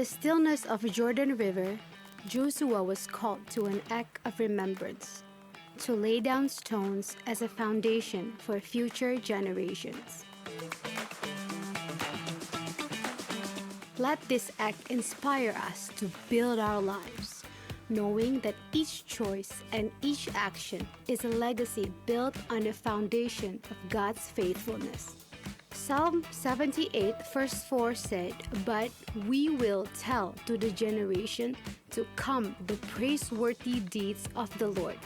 the stillness of Jordan River, Joshua was called to an act of remembrance, to lay down stones as a foundation for future generations. Let this act inspire us to build our lives, knowing that each choice and each action is a legacy built on the foundation of God's faithfulness. Psalm 78 verse 4 said, "But we will tell to the generation to come the praiseworthy deeds of the Lord,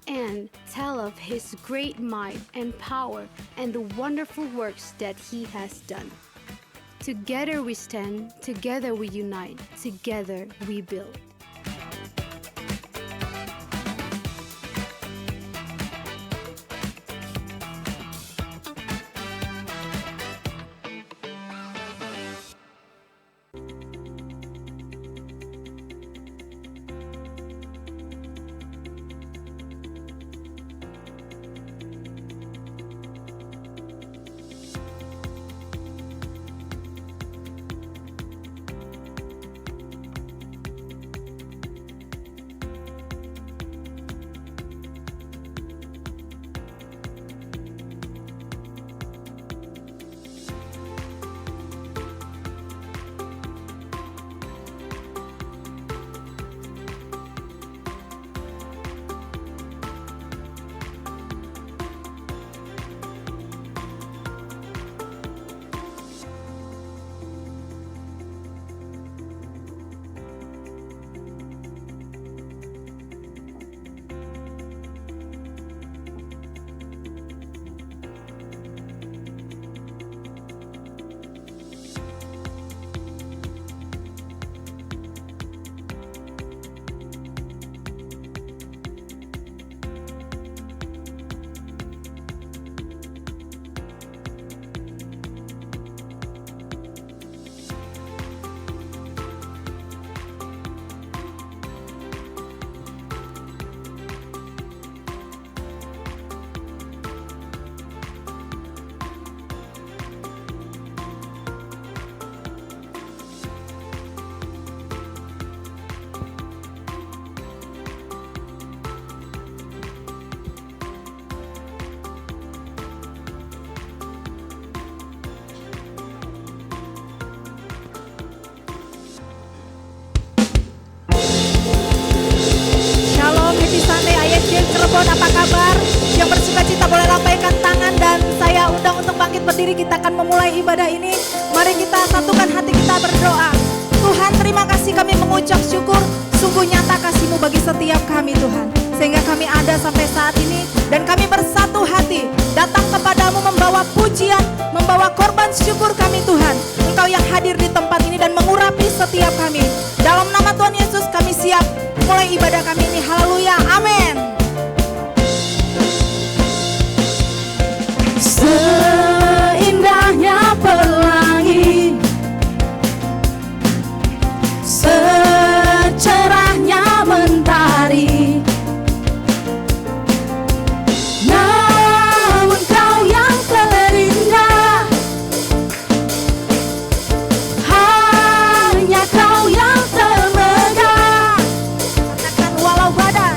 and tell of His great might and power and the wonderful works that He has done." Together we stand, together we unite, together we build. Cirebon, apa kabar? Yang bersuka cita boleh lambaikan tangan dan saya undang untuk bangkit berdiri. Kita akan memulai ibadah ini. Mari kita satukan hati kita berdoa. Tuhan, terima kasih, kami mengucap syukur. Sungguh nyata kasih-Mu bagi setiap kami Tuhan, sehingga kami ada sampai saat ini. Dan kami bersatu hati datang kepadamu membawa pujian, membawa korban syukur kami Tuhan. Engkau yang hadir di tempat ini dan mengurapi setiap kami. Dalam nama Tuhan Yesus kami siap mulai ibadah kami ini. Haleluya, amin. Seindahnya pelangi, secerahnya mentari, namun Kau yang terindah, hanya Kau yang termegah. Katakan walau badai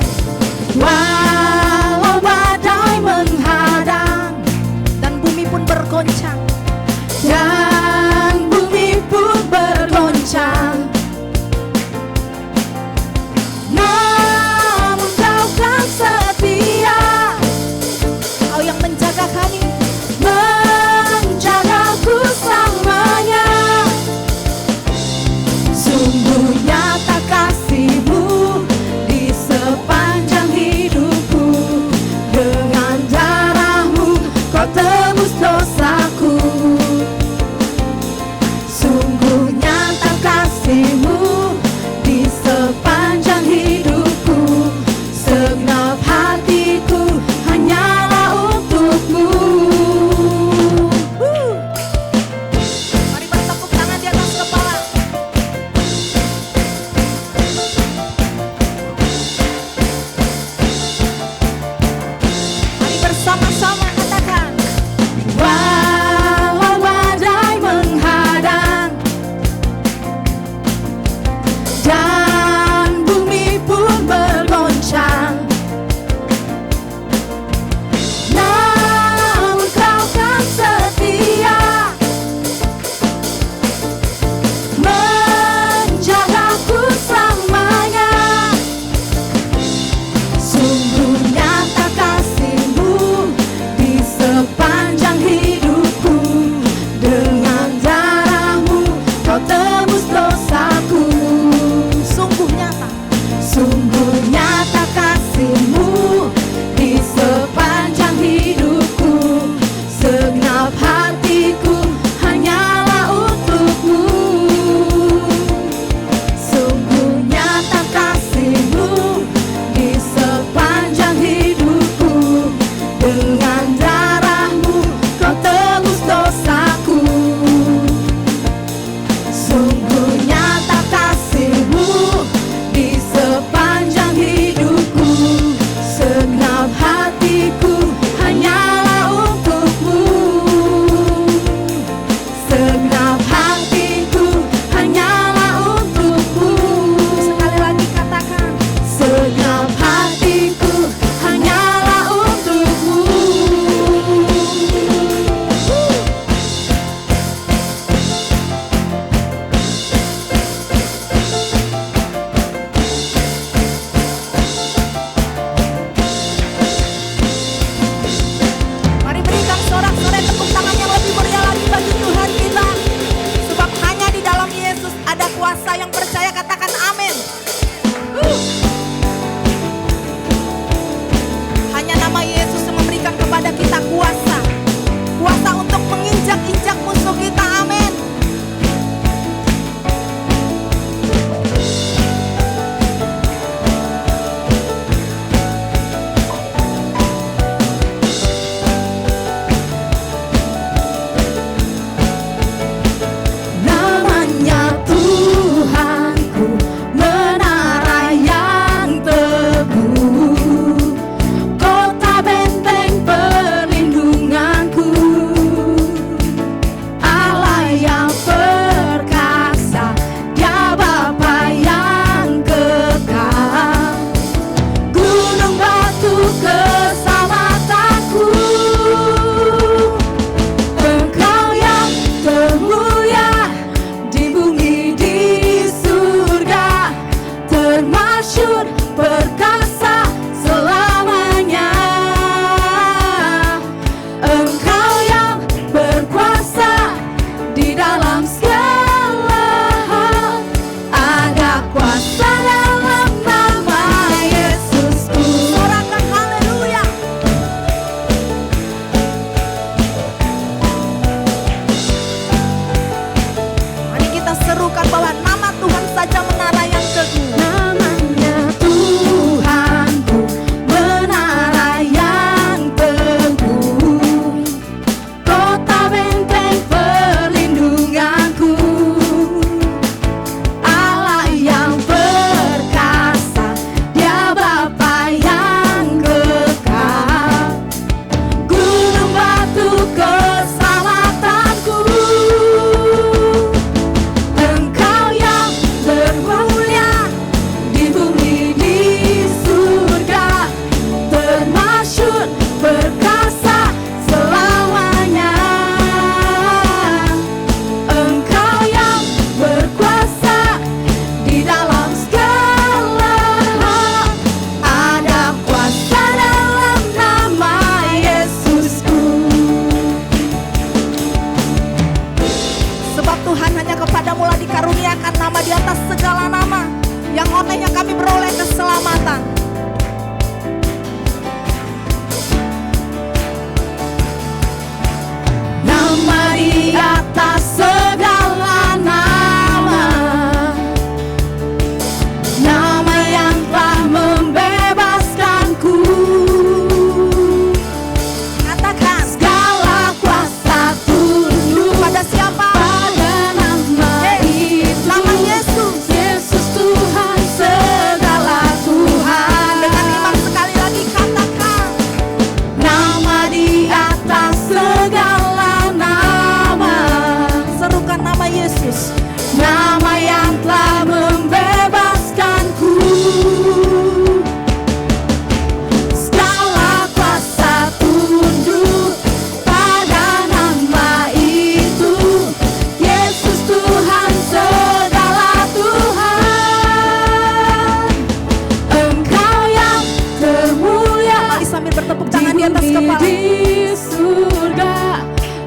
di atas kepala. Di surga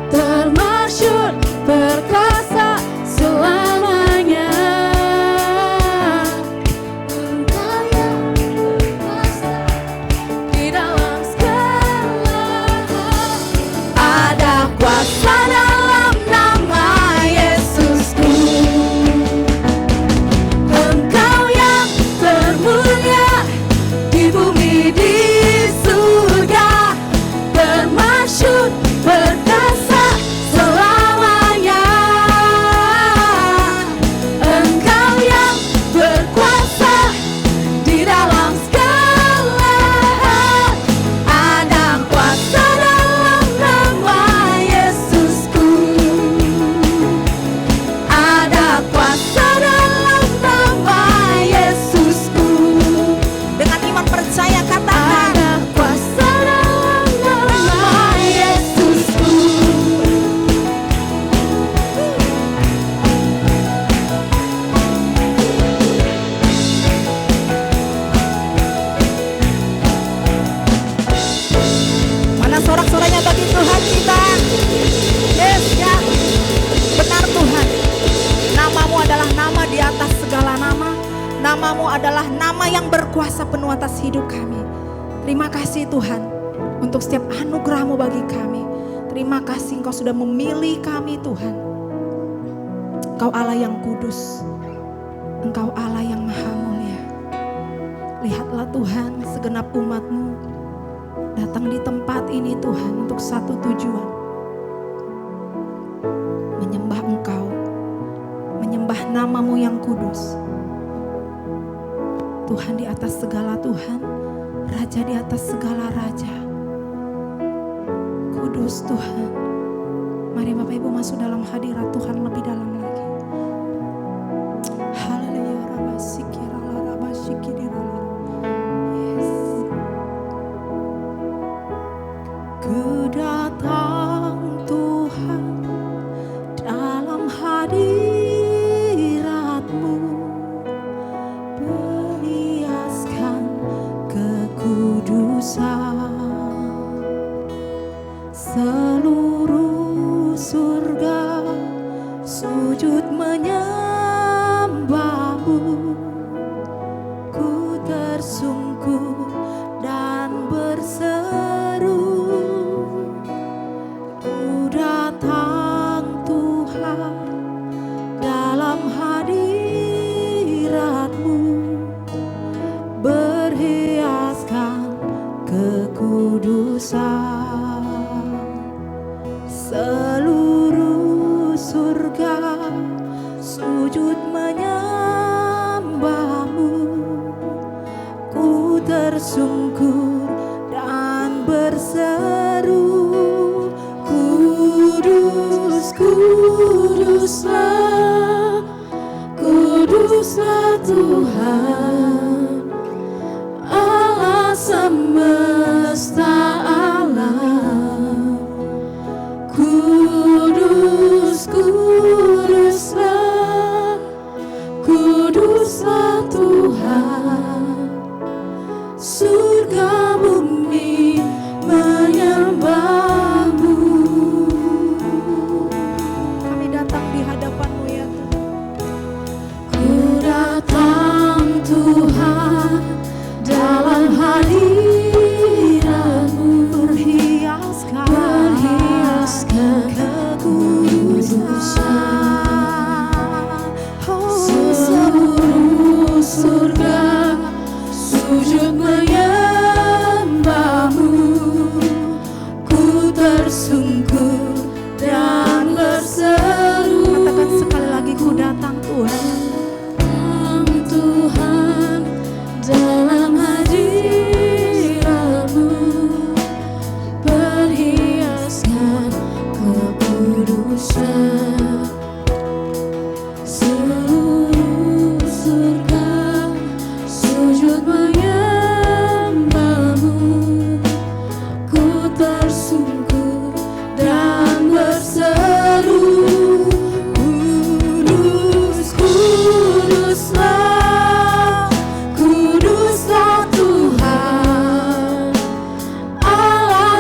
termasyhur perkasa selamanya. Engkau yang berkuasa di dalam segala hal. Ada kuasa dalam nama Yesusku. Engkau yang termulia di bumi di surga termasyhur perkasa selamanya. Engkau yang berkuasa di dalam segala hal. Ada kuasa dalam nama Yesusku. Ada kuasa dalam nama Yesusku. Dengan iman percaya katakan, Ada kuasa dalam nama Yesusku. mana sorak-soraknya bagi Tuhan kita. Yes, ya. Benar Tuhan, namamu adalah nama di atas segala nama. Namamu adalah nama yang berkuasa penuh atas hidup kami. Terima kasih Tuhan untuk setiap anugerah-Mu bagi kami. Terima kasih Engkau sudah memilih kami Tuhan. Engkau Allah yang kudus, Engkau Allah yang maha mulia. Lihatlah Tuhan, segenap umat-Mu datang di tempat ini Tuhan untuk satu tujuan. Menyembah Engkau, menyembah nama-Mu yang kudus. Tuhan di atas segala Tuhan, Raja di atas segala Raja. Kudus Tuhan. Mari Bapak Ibu masuk dalam hadirat Tuhan lebih dalam lagi. Haleluya. Yes. Ku datang Tuhan dalam hadirat-Mu, perhiaskan kekudusan. Seluruh surga sujud menyembah-Mu. Ku tersungkur dan berseru, ku datang Tuhan dalam hadirat-Mu, berhiaskan kekudusan. Seluruh surga sujud menyembah-Mu. Ku tersungkur dan berseru, kudus, kuduslah, kuduslah Tuhan, Allah semesta alam. Kudus, kuduslah, kuduslah Tuhan, surga bumi menyembah-Mu. Kami datang di hadapan-Mu ya Tuhan. Ku datang Tuhan dalam hadirat-Mu, berhiaskan kekudusan. Seluruh surga sujud menyembah-Mu. Ku tersungkur dan berseru. Katakan sekali lagi, ku datang Tuhan. Tuhan dalam hadirat-Mu, perhiaskan kekudusan. Seluruh surga sujud menyembah-Mu. Ku tersungkur dan berseru, kudus, kuduslah, kuduslah Tuhan, Allah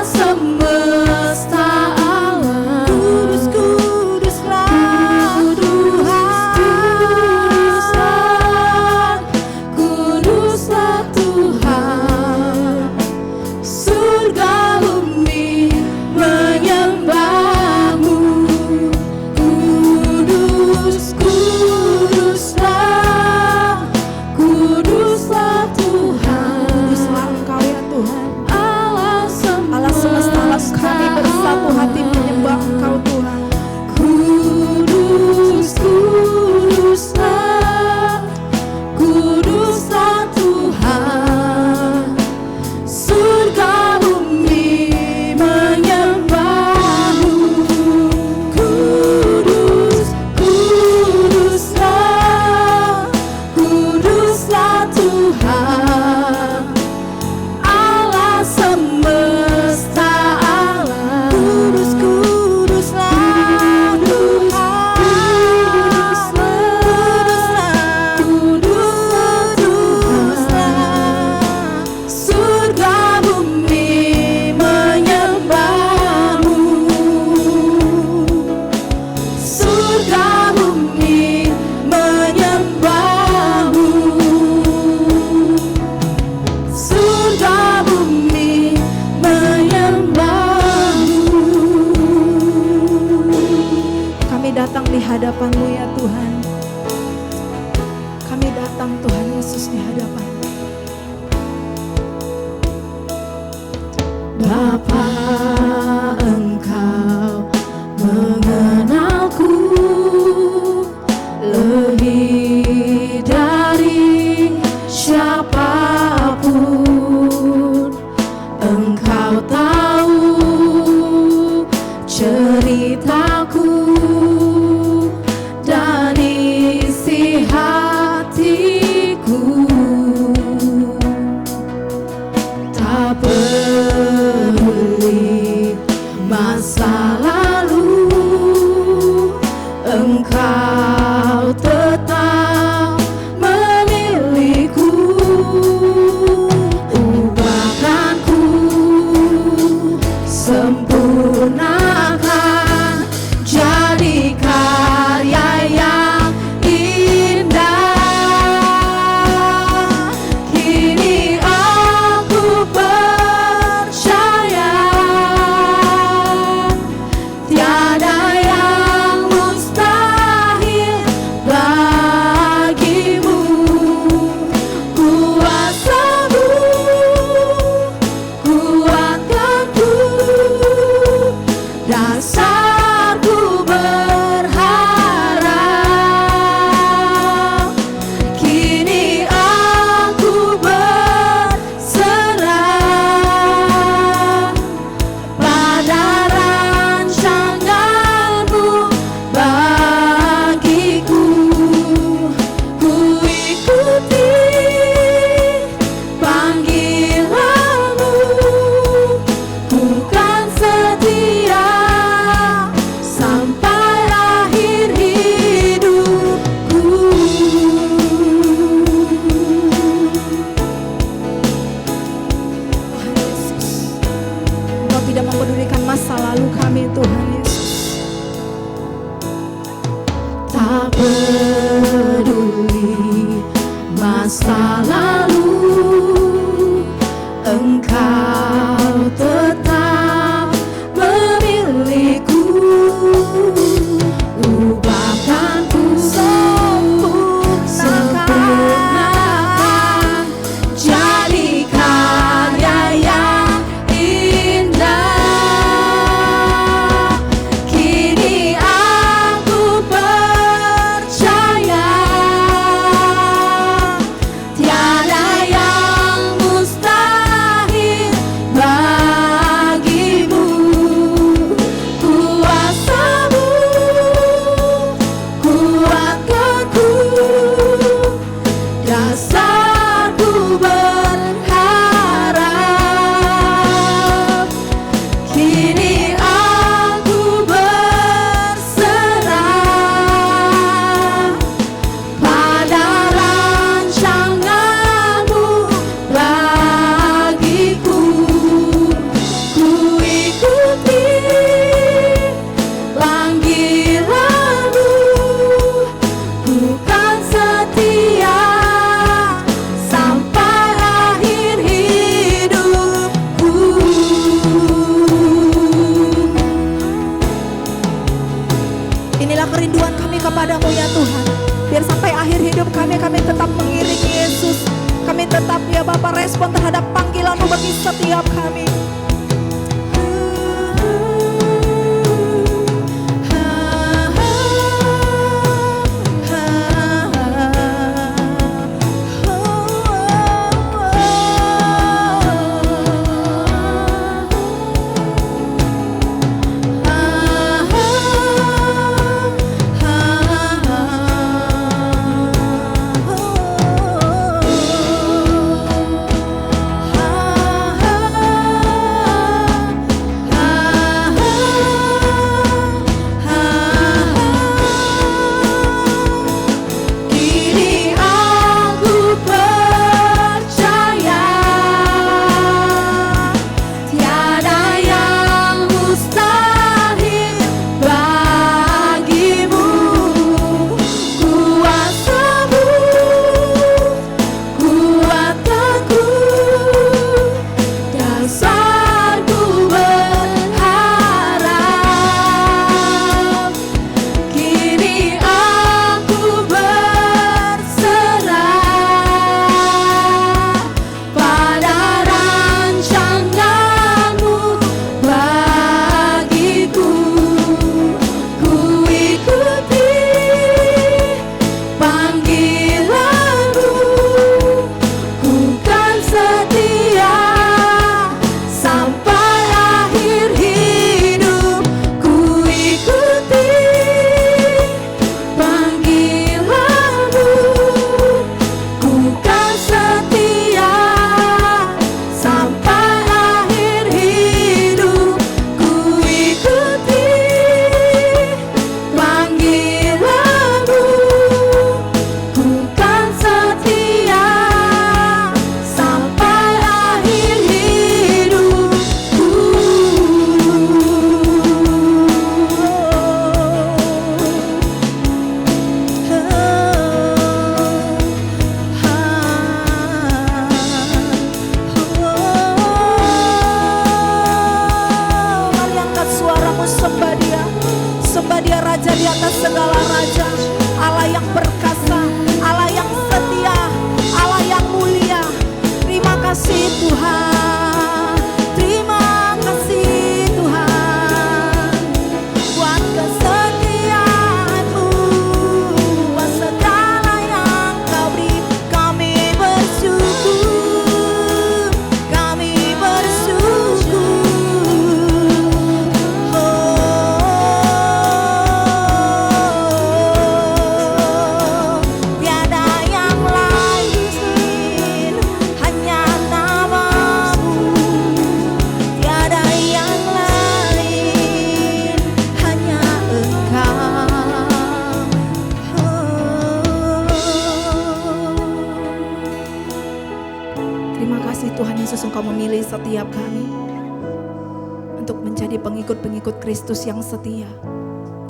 hadapan-Mu ya Tuhan. Kami datang Tuhan Yesus di hadapan-Mu. Bapa, Engkau mengenalku lebih dari siapapun. Engkau tahu ceritaku dan isi hatiku. Tak peduli masa lalu, Engkau tetap memilihku. Ubahkanku, sempurnakan, jadi karya yang indah. Kini aku percaya tiada yang mustahil bagimu. Kuasa-Mu kuatkanku, dasarku berharap. Kini aku berserah pada rancangan-Mu bagiku. Ku ikuti panggilan-Mu, bukan setia sampai akhir hidupku. Tuhan Yesus, Engkau tidak mempedulikan masa lalu kami Tuhan Yesus. Tak peduli masa lalu, Engkau tetap memilihku. Ubahkanku, sempurnakan, jadi karya yang indah. Kini aku percaya tiada yang mustahil bagimu. Kuasa-Mu kuatkanku, dasarku berharap. Kini aku berserah pada rancangan-Mu bagiku. Ku ikuti panggilan-Mu, bukan setia sampai akhir hidupku. Inilah kerinduan kami kepadamu ya Tuhan. Biar sampai akhir hidup kami tetap mengiringi Yesus. Kami tetap ya Bapa respon terhadap panggilan-Mu bagi setiap kami. sembah Dia. Sembah Dia Raja di atas segala raja, Allah yang perkasa, Allah yang setia, Allah yang mulia. Terima kasih Tuhan, terima kasih Tuhan buat kesetiaan-Mu, buat segala yang Kau beri. Kami bersyukur, kami bersyukur. Tiada yang lain, hanya nama-Mu. Tiada yang lain, hanya Engkau. Terima kasih Tuhan Yesus, Engkau memilih setiap kami untuk menjadi pengikut-pengikut Kristus yang setia.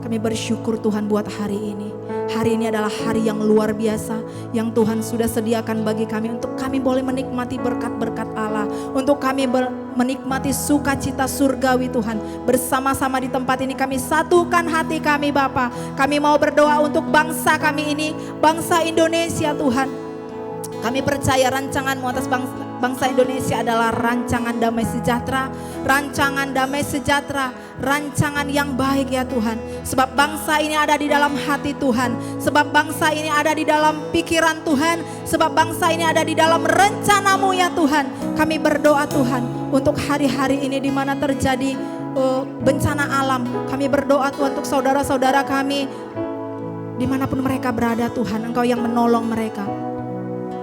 Kami bersyukur Tuhan buat hari ini. Hari ini adalah hari yang luar biasa yang Tuhan sudah sediakan bagi kami, untuk kami boleh menikmati berkat-berkat Allah, untuk kami menikmati sukacita surgawi Tuhan. Bersama-sama di tempat ini kami satukan hati kami Bapa. Kami mau berdoa untuk bangsa kami ini, bangsa Indonesia Tuhan. Kami percaya rancangan-Mu atas bangsa Indonesia adalah rancangan damai sejahtera, rancangan damai sejahtera, rancangan yang baik ya Tuhan. Sebab bangsa ini ada di dalam hati Tuhan, sebab bangsa ini ada di dalam pikiran Tuhan, sebab bangsa ini ada di dalam rencana-Mu ya Tuhan. Kami berdoa Tuhan untuk hari-hari ini di mana terjadi bencana alam. Kami berdoa Tuhan untuk saudara-saudara kami dimanapun mereka berada Tuhan, Engkau yang menolong mereka.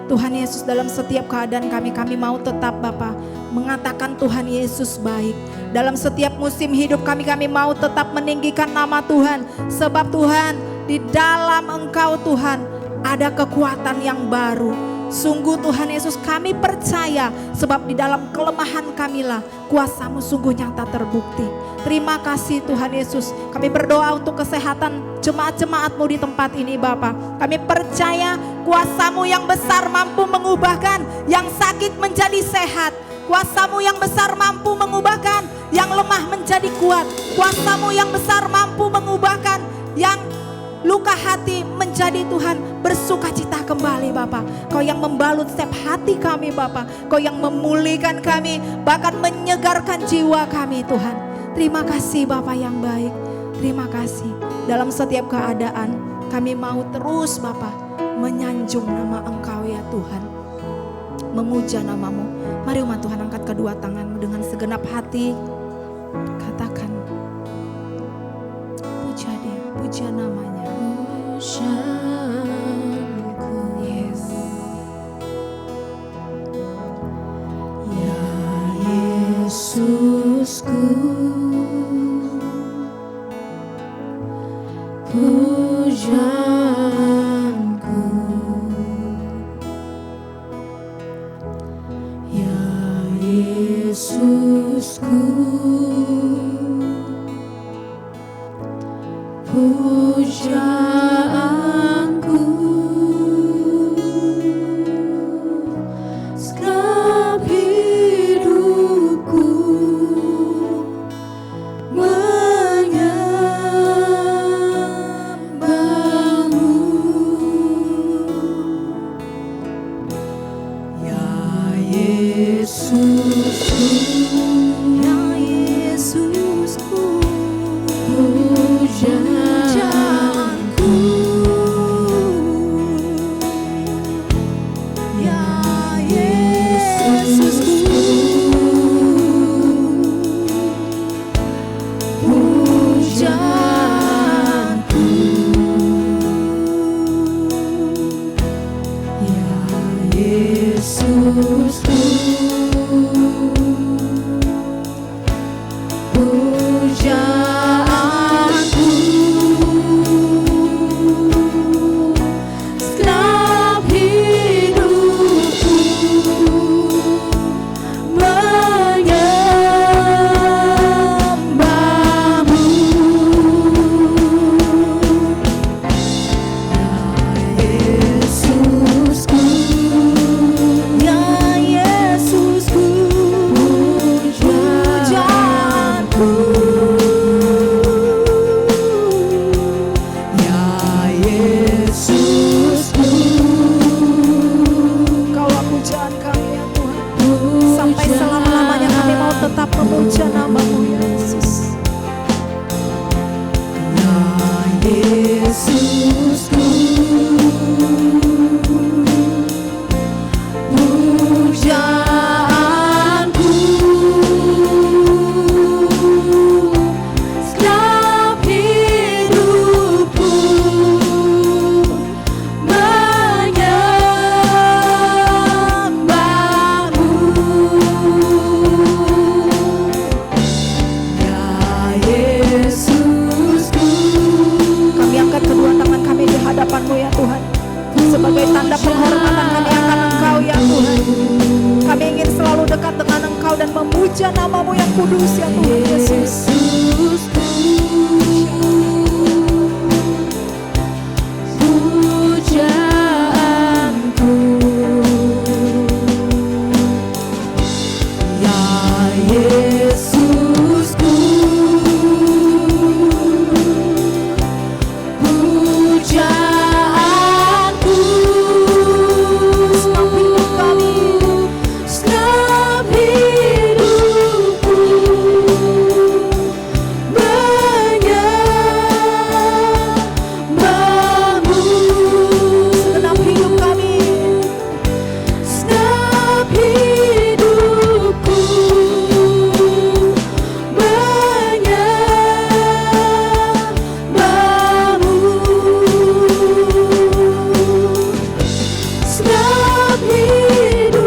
Tuhan Yesus, dalam setiap keadaan kami mau tetap Bapa mengatakan Tuhan Yesus baik. Dalam setiap musim hidup kami mau tetap meninggikan nama Tuhan. Sebab Tuhan, di dalam Engkau Tuhan ada kekuatan yang baru. Sungguh Tuhan Yesus, kami percaya sebab di dalam kelemahan kamilah kuasa-Mu sungguh nyata terbukti. Terima kasih Tuhan Yesus. Kami berdoa untuk kesehatan jemaat-jemaat-Mu di tempat ini Bapa. Kami percaya kuasa-Mu yang besar mampu mengubahkan yang sakit menjadi sehat. Kuasa-Mu yang besar mampu mengubahkan yang lemah menjadi kuat. Kuasa-Mu yang besar mampu mengubahkan yang luka hati menjadi Tuhan bersukacita kembali Bapa. Kau yang membalut setiap hati kami Bapa. Kau yang memulihkan kami, bahkan menyegarkan jiwa kami Tuhan. Terima kasih Bapa yang baik. Terima kasih. Dalam setiap keadaan kami mau terus Bapa menyanjung nama Engkau ya Tuhan, memuja nama-Mu. Mari umat Tuhan angkat kedua tangan-Mu dengan segenap hati. Katakan, puja Dia, puja namanya. Pujaanku, yes. Ya Yesusku, pujaanku. Ya Yesusku, pujaanku. Segenap hidupku menyembah-Mu. Ya Yesusku, ya Yesusku, puja. tanda penghormatan kami akan Engkau ya Tuhan. Kami ingin selalu dekat dengan Engkau dan memuja nama-Mu yang kudus ya Tuhan Yesus. Pujaanku, ya Yesusku, pujaanku, Segenap hidup kami, segenap hidupku menyembahmu, segenap hidup kami, segenap hidupku menyembahmu, segenap hidupku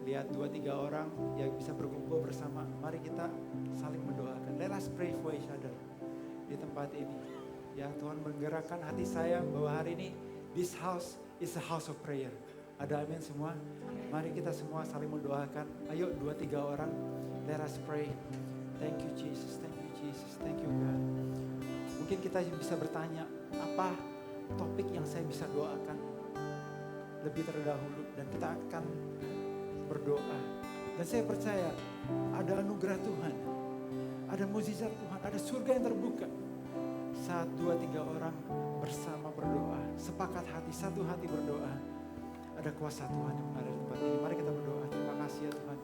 lihat 2-3 orang yang bisa berkumpul bersama, mari kita saling mendoakan. Let us pray for each other di tempat ini. Ya Tuhan menggerakkan hati saya bahwa hari ini this house is a house of prayer. Ada amin semua? Mari kita semua saling mendoakan. Ayo 2-3 orang, let us pray. Thank you Jesus, thank you Jesus, thank you God. Mungkin kita bisa bertanya, apa topik yang saya bisa doakan lebih terdahulu, dan kita akan berdoa. Dan saya percaya ada anugerah Tuhan, ada mukjizat Tuhan, ada surga yang terbuka saat 2-3 orang bersama berdoa, sepakat hati, satu hati berdoa. Ada kuasa Tuhan yang ada di tempat ini. Mari kita berdoa. Terima kasih ya Tuhan.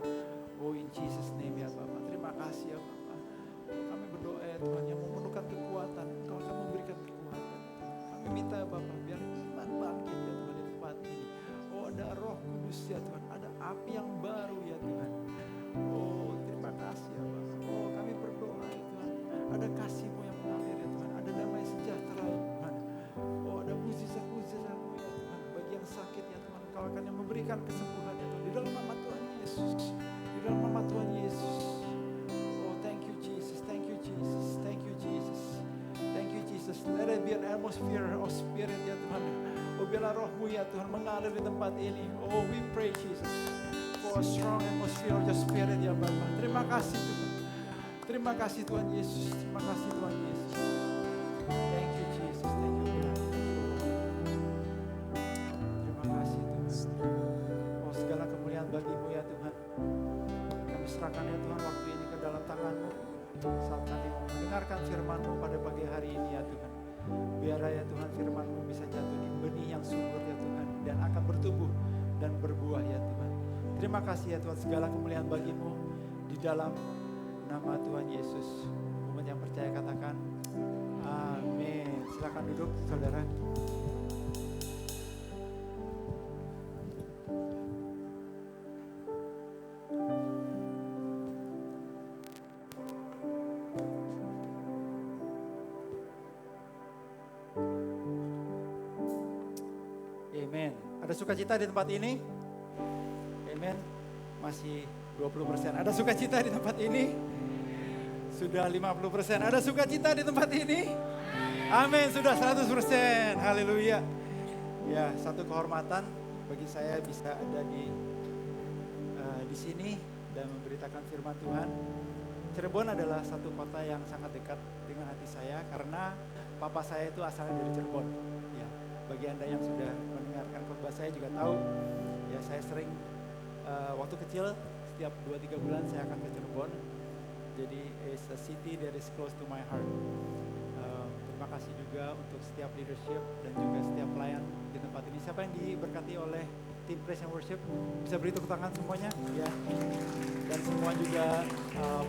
Oh in Jesus name ya Bapak. Terima kasih ya Bapak. Kami berdoa ya Tuhan yang memerlukan kekuatan. Kalau kamu berikan kekuatan, kami minta ya Bapak biar iman bangkit ya Tuhan di tempat ini. Oh ada Roh Kudus ya Tuhan. Ada api yang baru ya Tuhan. Oh terima kasih ya Bapak. Oh kami berdoa ya Tuhan. Ada kasih-Mu yang mengalir ya Tuhan. Ada damai sejahtera ya Tuhan. Oh ada mukjizat-mukjizat-Mu ya Tuhan. Bagi yang sakit ya Tuhan, Kau akan yang memberikan kesembuhan ya Tuhan. Di dalam nama Tuhan Yesus. Di dalam nama Tuhan Yesus. Oh thank you Jesus. Thank you Jesus. Thank you Jesus. Thank you Jesus. Let it be an atmosphere of spirit ya Tuhan. Oh biarlah Roh-Mu ya Tuhan mengalir di tempat ini. Oh we pray Jesus for a strong atmosphere of your spirit ya Bapak. Terima kasih Tuhan. Terima kasih Tuhan Yesus. Terima kasih Tuhan Yesus. Thank you Jesus. Thank you God. Terima kasih Tuhan. Oh segala kemuliaan bagi-Mu ya Tuhan. Kami serahkan ya Tuhan waktu ini ke dalam tangan-Mu. Saat kami mendengarkan firman-Mu pada pagi hari ini ya Tuhan. Biar ya Tuhan firman-Mu bisa jatuh di benih yang subur ya Tuhan. Dan akan bertumbuh dan berbuah ya Tuhan. Terima kasih ya Tuhan, segala kemuliaan bagi-Mu di dalam nama Tuhan Yesus. Umat yang percaya katakan amin. Silakan duduk saudara. Ada sukacita di tempat ini? Amen. Masih 20%. Ada sukacita di tempat ini? Sudah 50%. Ada sukacita di tempat ini? Amin, sudah 100%. Haleluya. Ya, satu kehormatan bagi saya bisa ada di sini dan memberitakan firman Tuhan. Cirebon adalah satu kota yang sangat dekat dengan hati saya karena papa saya itu asalnya dari Cirebon. Ya, bagi Anda yang sudah mendengarkan khotbah saya juga tahu, ya saya sering waktu kecil setiap 2-3 bulan saya akan ke Cirebon. Jadi it's a city that is close to my heart. Terima kasih juga untuk setiap leadership dan juga setiap pelayan di tempat ini. Siapa yang diberkati oleh tim Praise and Worship? Bisa beri tepuk tangan semuanya, ya. Dan semua juga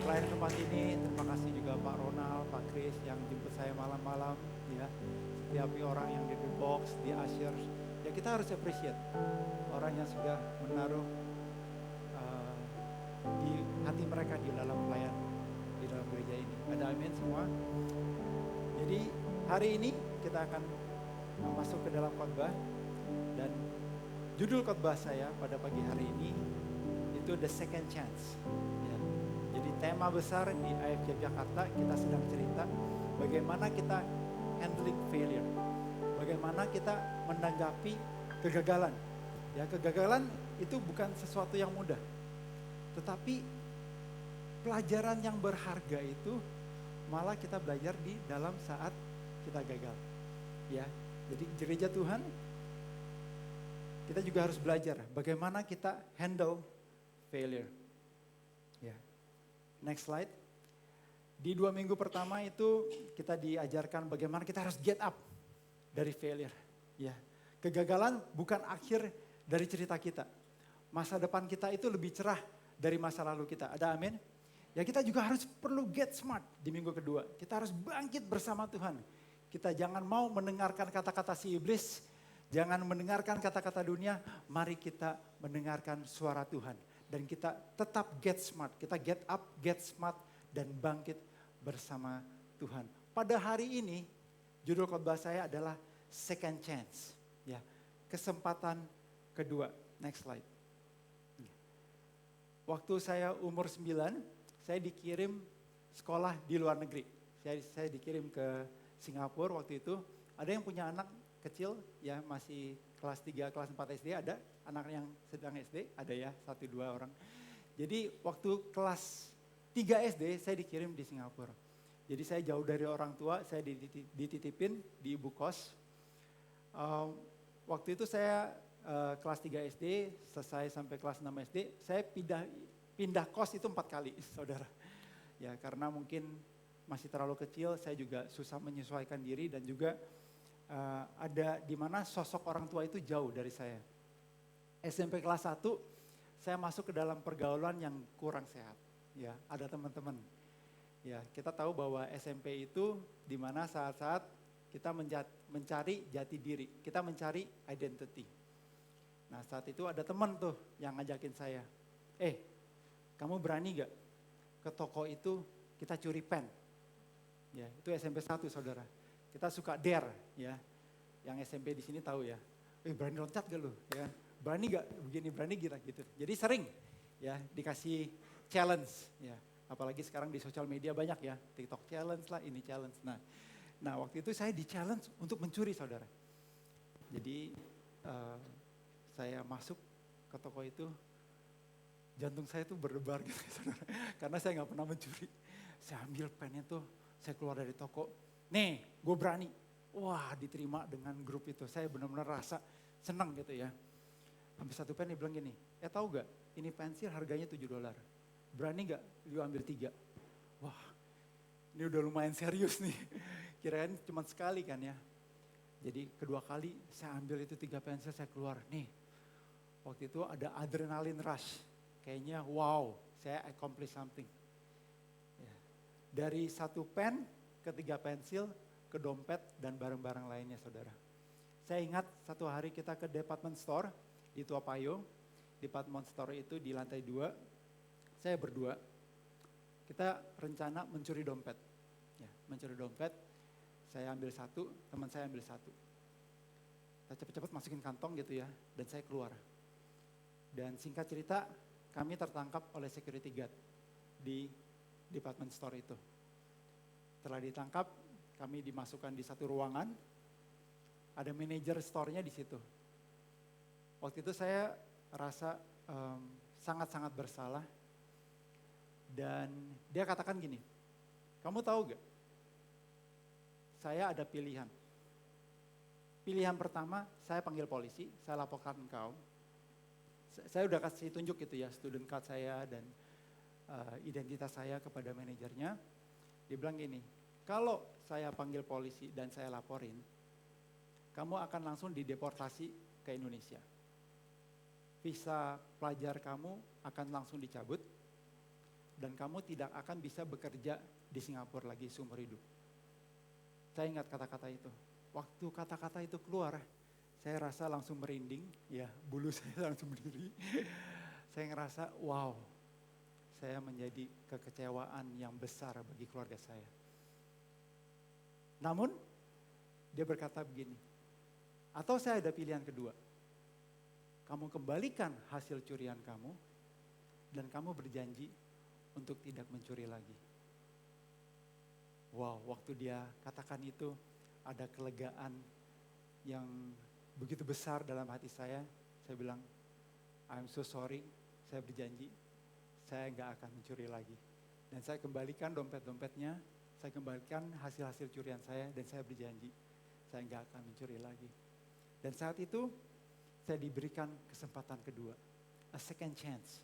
pelayan di tempat ini. Terima kasih juga Pak Ronald, Pak Chris yang jemput saya malam-malam, ya. Setiap orang yang di The Box, di Usher, ya kita harus appreciate orang yang sudah menaruh di hati mereka di dalam pelayan di dalam gereja ini. Ada amin semua. Jadi hari ini kita akan masuk ke dalam khotbah dan judul khotbah saya pada pagi hari ini itu The Second Chance. Ya. Jadi tema besar di IFJ Jakarta kita sedang cerita bagaimana kita handling failure, bagaimana kita menanggapi kegagalan. Ya, kegagalan itu bukan sesuatu yang mudah, tetapi pelajaran yang berharga itu malah kita belajar di dalam saat kita gagal. Ya, jadi gereja Tuhan kita juga harus belajar bagaimana kita handle failure. Ya. Next slide. Di 2 minggu pertama itu kita diajarkan bagaimana kita harus get up dari failure. Ya. Kegagalan bukan akhir dari cerita kita. Masa depan kita itu lebih cerah dari masa lalu kita. Ada amin? Ya kita juga harus perlu get smart di minggu kedua. Kita harus bangkit bersama Tuhan. Kita jangan mau mendengarkan kata-kata si iblis. Jangan mendengarkan kata-kata dunia. Mari kita mendengarkan suara Tuhan. Dan kita tetap get smart. Kita get up, get smart dan bangkit bersama Tuhan. Pada hari ini judul khotbah saya adalah second chance. Ya, kesempatan kedua. Next slide. Waktu saya umur 9, saya dikirim sekolah di luar negeri. Saya dikirim ke Singapura waktu itu. Ada yang punya anak kecil ya masih kelas 3, kelas 4 SD ada. Anak yang sedang SD ada ya 1-2 orang. Jadi waktu kelas 3 SD saya dikirim di Singapura. Jadi saya jauh dari orang tua, saya dititipin di ibu kos. Waktu itu saya kelas 3 SD, selesai sampai kelas 6 SD, saya pindah kos itu 4 kali, saudara. Ya karena mungkin masih terlalu kecil, saya juga susah menyesuaikan diri dan juga ada di mana sosok orang tua itu jauh dari saya. SMP kelas 1, saya masuk ke dalam pergaulan yang kurang sehat. Ya, ada teman-teman. Ya, kita tahu bahwa SMP itu di mana saat-saat kita mencari jati diri, kita mencari identity. Nah saat itu ada teman tuh yang ngajakin saya, kamu berani gak ke toko itu kita curi pen? Ya, itu SMP 1 saudara. Kita suka dare ya. Yang SMP di sini tahu ya. Berani loncat gak lu? Ya. Berani gak begini, berani gitu. Jadi sering ya dikasih challenge ya. Apalagi sekarang di sosial media banyak ya. TikTok challenge lah, ini challenge. Nah waktu itu saya di challenge untuk mencuri saudara. Jadi saya masuk ke toko itu, jantung saya tuh berdebar gitu saudara. Karena saya gak pernah mencuri. Saya ambil pennya tuh, saya keluar dari toko. Nih, gue berani. Wah, diterima dengan grup itu. Saya benar-benar rasa senang gitu ya. Ambil 1 pen, dia bilang gini, tahu gak, ini pensil harganya $7. Berani gak lu ambil 3? Wah, ini udah lumayan serius nih. Kirain cuma sekali kan ya. Jadi kedua kali saya ambil itu 3 pensil, saya keluar. Nih, waktu itu ada adrenaline rush. Kayaknya wow, saya accomplish something. Ya. Dari 1 pen ke 3 pensil, ke dompet dan barang-barang lainnya saudara. Saya ingat satu hari kita ke department store di Tua Payoh. Department store itu di lantai 2. Saya berdua. Kita rencana mencuri dompet. Ya, mencuri dompet. Saya ambil 1, teman saya ambil 1. Saya cepat-cepat masukin kantong gitu ya, dan saya keluar. Dan singkat cerita, kami tertangkap oleh security guard di department store itu. Setelah ditangkap, kami dimasukkan di satu ruangan, ada manajer store-nya di situ. Waktu itu saya rasa sangat-sangat bersalah. Dan dia katakan gini, kamu tahu gak? Saya ada pilihan. Pilihan pertama, saya panggil polisi, saya laporkan engkau. Saya udah kasih tunjuk gitu ya, student card saya dan identitas saya kepada manajernya. Dia bilang gini, kalau saya panggil polisi dan saya laporin, kamu akan langsung dideportasi ke Indonesia. Visa pelajar kamu akan langsung dicabut dan kamu tidak akan bisa bekerja di Singapura lagi seumur hidup. Saya ingat kata-kata itu. Waktu kata-kata itu keluar, saya rasa langsung merinding, ya bulu saya langsung berdiri. Saya ngerasa, wow, saya menjadi kekecewaan yang besar bagi keluarga saya. Namun, dia berkata begini, atau saya ada pilihan kedua. Kamu kembalikan hasil curian kamu, dan kamu berjanji untuk tidak mencuri lagi. Wow, waktu dia katakan itu, ada kelegaan yang begitu besar dalam hati saya. Saya bilang, I'm so sorry, saya berjanji, saya nggak akan mencuri lagi. Dan saya kembalikan dompet-dompetnya, saya kembalikan hasil-hasil curian saya, dan saya berjanji, saya nggak akan mencuri lagi. Dan saat itu, saya diberikan kesempatan kedua, a second chance,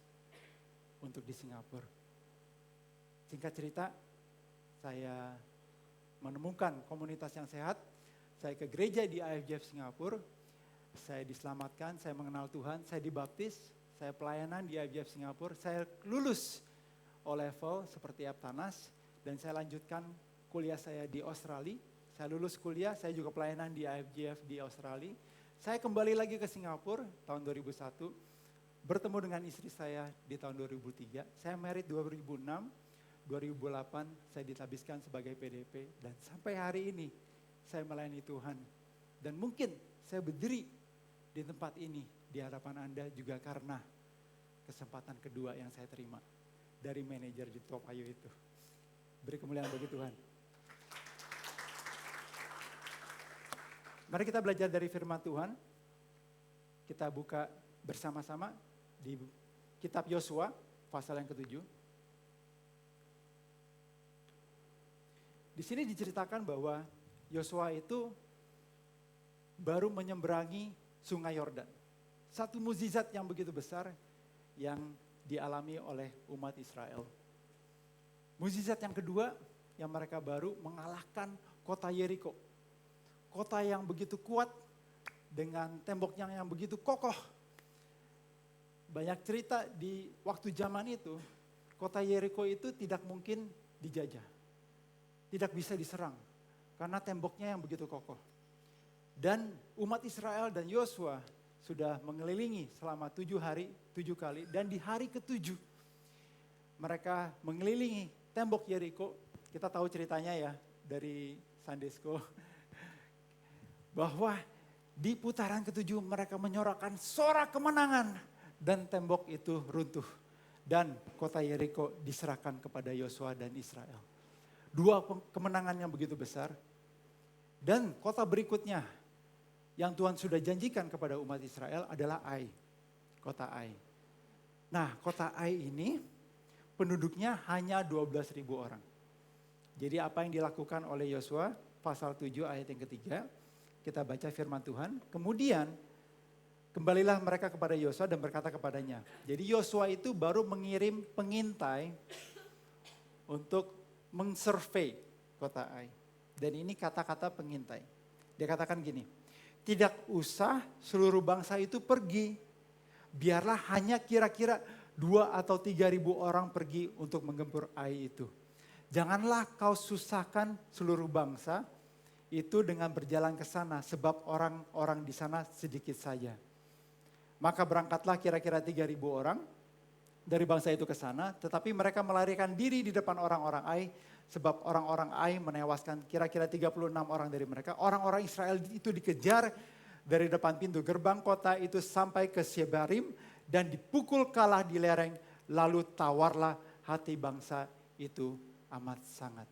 untuk di Singapura. Singkat cerita, saya menemukan komunitas yang sehat, saya ke gereja di IFJF Singapura, saya diselamatkan, saya mengenal Tuhan, saya dibaptis, saya pelayanan di IFJF Singapura, saya lulus O-level seperti Eptanas, dan saya lanjutkan kuliah saya di Australia. Saya lulus kuliah, saya juga pelayanan di IFJF di Australia. Saya kembali lagi ke Singapura tahun 2001, bertemu dengan istri saya di tahun 2003, saya married 2006, 2008 saya ditabiskan sebagai PDP dan sampai hari ini saya melayani Tuhan. Dan mungkin saya berdiri di tempat ini di hadapan Anda juga karena kesempatan kedua yang saya terima dari manajer di Toa Payoh itu. Beri kemuliaan bagi Tuhan. Mari kita belajar dari firman Tuhan. Kita buka bersama-sama di kitab Yosua pasal yang ke-7. Di sini diceritakan bahwa Yosua itu baru menyeberangi Sungai Yordan. Satu mukjizat yang begitu besar yang dialami oleh umat Israel. Mukjizat yang kedua yang mereka baru mengalahkan kota Yeriko. Kota yang begitu kuat dengan temboknya yang begitu kokoh. Banyak cerita di waktu zaman itu, kota Yeriko itu tidak mungkin dijajah. Tidak bisa diserang karena temboknya yang begitu kokoh. Dan umat Israel dan Yosua sudah mengelilingi selama 7 hari, 7 kali. Dan di hari ke-7 mereka mengelilingi tembok Yeriko. Kita tahu ceritanya ya dari Sunday School. Bahwa di putaran ke-7 mereka menyorakan sorak kemenangan. Dan tembok itu runtuh. Dan kota Yeriko diserahkan kepada Yosua dan Israel. 2 kemenangan yang begitu besar. Dan kota berikutnya yang Tuhan sudah janjikan kepada umat Israel adalah Ai. Kota Ai. Nah, kota Ai ini penduduknya hanya 12.000 orang. Jadi apa yang dilakukan oleh Yosua pasal 7 ayat yang ketiga. Kita baca firman Tuhan. Kemudian kembalilah mereka kepada Yosua dan berkata kepadanya. Jadi Yosua itu baru mengirim pengintai untuk mengsurvei kota Ai. Dan ini kata-kata pengintai. Dia katakan gini, tidak usah seluruh bangsa itu pergi. Biarlah hanya kira-kira 2 atau 3.000 orang pergi untuk menggempur Ai itu. Janganlah kau susahkan seluruh bangsa itu dengan berjalan ke sana sebab orang-orang di sana sedikit saja. Maka berangkatlah kira-kira 3.000 orang dari bangsa itu ke sana, tetapi mereka melarikan diri di depan orang-orang Ai, sebab orang-orang Ai menewaskan kira-kira 36 orang dari mereka. Orang-orang Israel itu dikejar dari depan pintu gerbang kota itu sampai ke Sebarim dan dipukul kalah di lereng, lalu tawarlah hati bangsa itu amat sangat.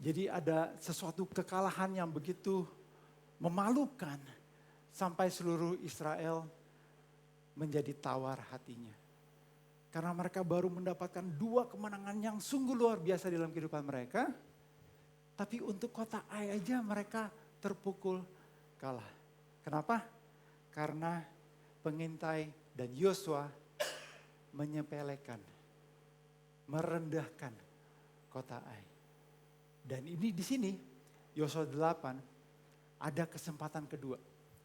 Jadi ada sesuatu kekalahan yang begitu memalukan sampai seluruh Israel menjadi tawar hatinya. Karena mereka baru mendapatkan 2 kemenangan yang sungguh luar biasa dalam kehidupan mereka. Tapi untuk kota Ai aja mereka terpukul kalah. Kenapa? Karena pengintai dan Yosua menyepelekan, merendahkan kota Ai. Dan ini di sini Yosua 8 ada kesempatan kedua.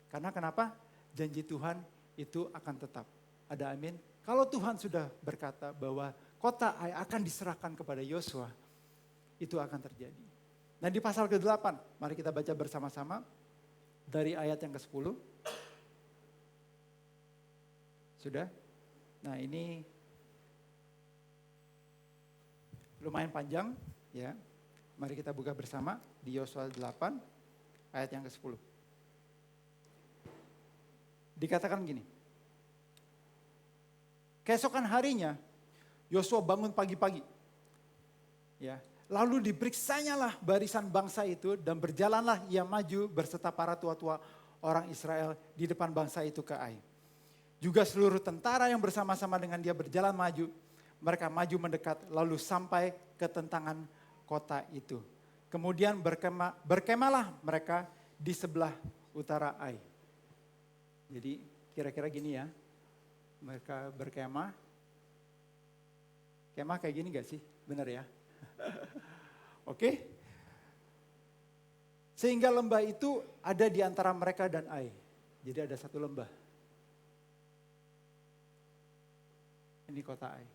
Karena kenapa? Janji Tuhan itu akan tetap. Ada amin. Kalau Tuhan sudah berkata bahwa kota Ai akan diserahkan kepada Yosua, itu akan terjadi. Nah di pasal ke-8, mari kita baca bersama-sama dari ayat yang ke-10. Sudah? Nah ini lumayan panjang ya. Mari kita buka bersama di Yosua 8 ayat yang ke-10. Dikatakan gini. Keesokan harinya Yosua bangun pagi-pagi. Ya, lalu diperiksanya lah barisan bangsa itu dan berjalanlah ia maju berserta para tua-tua orang Israel di depan bangsa itu ke Ai. Juga seluruh tentara yang bersama-sama dengan dia berjalan maju. Mereka maju mendekat lalu sampai ke tentangan kota itu. Kemudian berkemahlah mereka di sebelah utara Ai. Jadi kira-kira gini ya. Mereka berkemah. Kemah kayak gini gak sih? Benar ya? Oke. Sehingga lembah itu ada di antara mereka dan Ai. Jadi ada satu lembah. Ini kota Ai.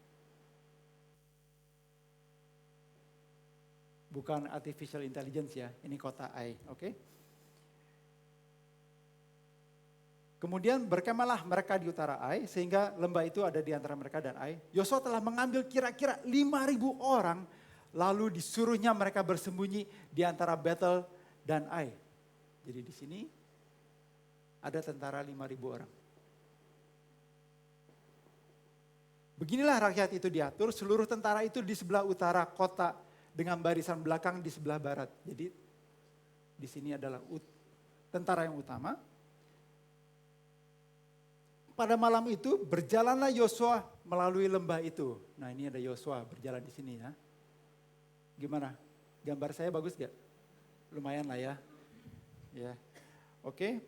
Bukan artificial intelligence ya, ini kota Ai, oke? Kemudian berkemahlah mereka di utara Ai, sehingga lembah itu ada di antara mereka dan Ai. Yosua telah mengambil kira-kira 5.000 orang, lalu disuruhnya mereka bersembunyi di antara Betel dan Ai. Jadi di sini ada tentara 5.000 orang. Beginilah rakyat itu diatur, seluruh tentara itu di sebelah utara kota dengan barisan belakang di sebelah barat. Jadi di sini adalah tentara yang utama. Pada malam itu berjalanlah Yosua melalui lembah itu. Nah ini ada Yosua berjalan di sini ya. Gimana? Gambar saya bagus gak? Lumayan lah ya. Ya, oke.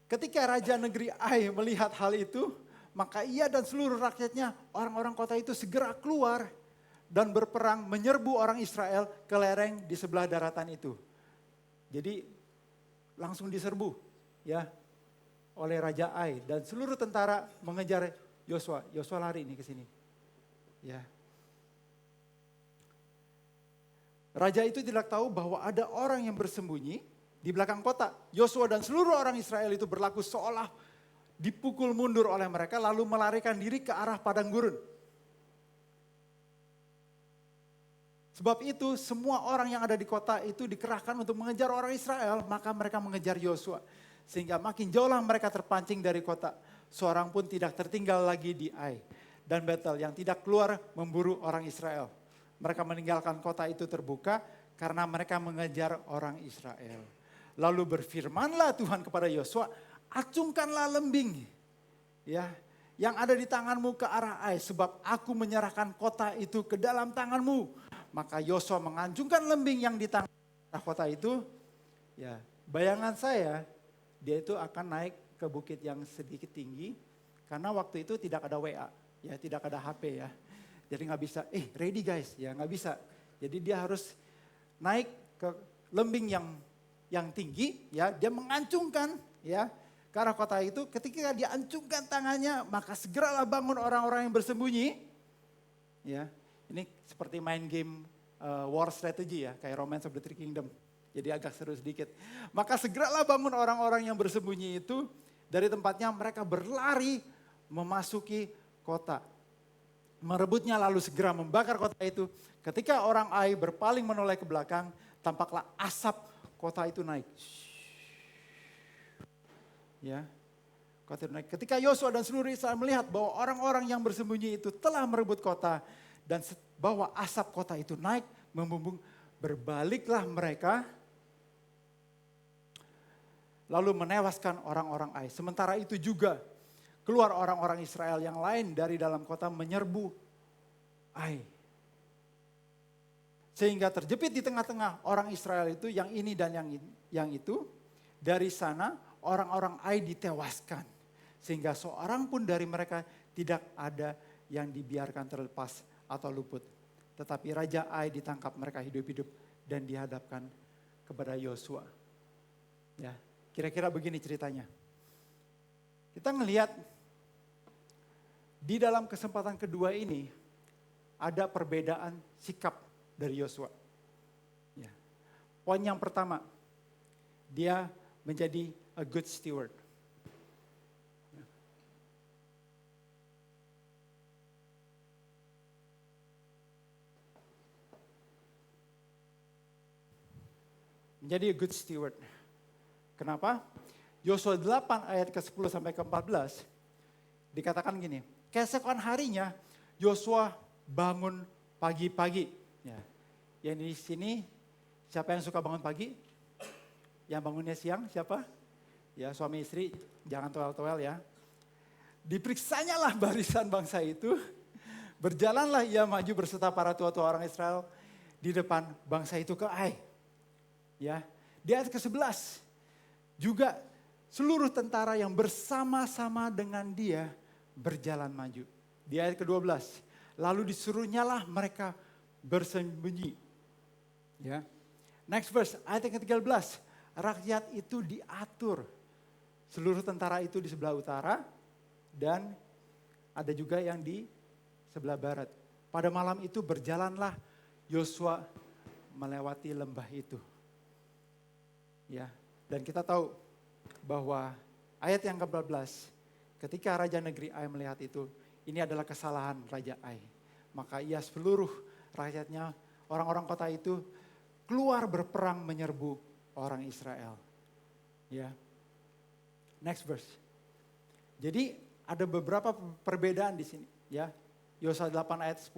Ketika Raja Negeri Ai melihat hal itu, maka ia dan seluruh rakyatnya, orang-orang kota itu segera keluar dan berperang menyerbu orang Israel ke lereng di sebelah daratan itu. Jadi langsung diserbu ya oleh Raja Ai dan seluruh tentara mengejar Yosua. Yosua lari ini ke sini. Ya. Raja itu tidak tahu bahwa ada orang yang bersembunyi di belakang kota. Yosua dan seluruh orang Israel itu berlaku seolah dipukul mundur oleh mereka lalu melarikan diri ke arah padang gurun. Sebab itu semua orang yang ada di kota itu dikerahkan untuk mengejar orang Israel, maka mereka mengejar Yosua. Sehingga makin jauhlah mereka terpancing dari kota. Seorang pun tidak tertinggal lagi di Ai dan Betel yang tidak keluar memburu orang Israel. Mereka meninggalkan kota itu terbuka karena mereka mengejar orang Israel. Lalu berfirmanlah Tuhan kepada Yosua, acungkanlah lembing ya yang ada di tanganmu ke arah Ai, sebab aku menyerahkan kota itu ke dalam tanganmu. Maka Yosua mengacungkan lembing yang di tangan kota itu. Ya, bayangan saya dia itu akan naik ke bukit yang sedikit tinggi karena waktu itu tidak ada WA, ya tidak ada HP ya. Jadi nggak bisa, ready guys, ya nggak bisa. Jadi dia harus naik ke lembing yang tinggi, ya dia mengancungkan ya ke arah kota itu. Ketika dia ancungkan tangannya, maka segeralah bangun orang-orang yang bersembunyi. Ya, ini seperti main game war strategy ya, kayak Romance of the Three Kingdom. Jadi agak seru sedikit. Maka segeralah bangun orang-orang yang bersembunyi itu dari tempatnya, mereka berlari memasuki kota. merebutnya lalu segera membakar kota itu. Ketika orang Ai berpaling menoleh ke belakang, tampaklah asap kota itu naik. Ya, kota itu naik. Ketika Yosua dan seluruh Israel melihat bahwa orang-orang yang bersembunyi itu telah merebut kota dan bahwa asap kota itu naik membumbung, berbaliklah mereka lalu menewaskan orang-orang Ai. Sementara itu juga keluar orang-orang Israel yang lain dari dalam kota menyerbu Ai. Sehingga terjepit di tengah-tengah orang Israel itu yang ini dan yang itu. Dari sana orang-orang Ai ditewaskan. Sehingga seorang pun dari mereka tidak ada yang dibiarkan terlepas atau luput. Tetapi Raja Ai ditangkap mereka hidup-hidup dan dihadapkan kepada Yosua. Ya, kira-kira begini ceritanya. Kita ngelihat di dalam kesempatan kedua ini ada perbedaan sikap dari Yosua. Ya. Poin yang pertama, dia menjadi a good steward. Ya. Menjadi a good steward. Kenapa? Yosua 8 ayat ke-10 sampai ke-14 dikatakan gini, keesokan harinya Yosua bangun pagi-pagi. Ya. Yang di sini siapa yang suka bangun pagi? Yang bangunnya siang siapa? Ya, suami istri jangan toel-toel ya. Diperiksanya lah barisan bangsa itu. Berjalanlah ia maju berserta para tua-tua orang Israel di depan bangsa itu ke Ai. Ya, di ayat ke-11 juga seluruh tentara yang bersama-sama dengan dia berjalan maju. Di ayat ke-12, lalu disuruhnyalah mereka bersembunyi. Ya. Next verse, ayat yang ke-13. Rakyat itu diatur. Seluruh tentara itu di sebelah utara dan ada juga yang di sebelah barat. Pada malam itu berjalanlah Yosua melewati lembah itu. Ya, dan kita tahu bahwa ayat yang ke-14, ketika Raja Negeri Ai melihat itu, ini adalah kesalahan Raja Ai. Maka ia seluruh rakyatnya, orang-orang kota itu keluar berperang menyerbu orang Israel. Ya. Next verse. Jadi ada beberapa perbedaan di sini. Ya. Yosua 8 ayat 10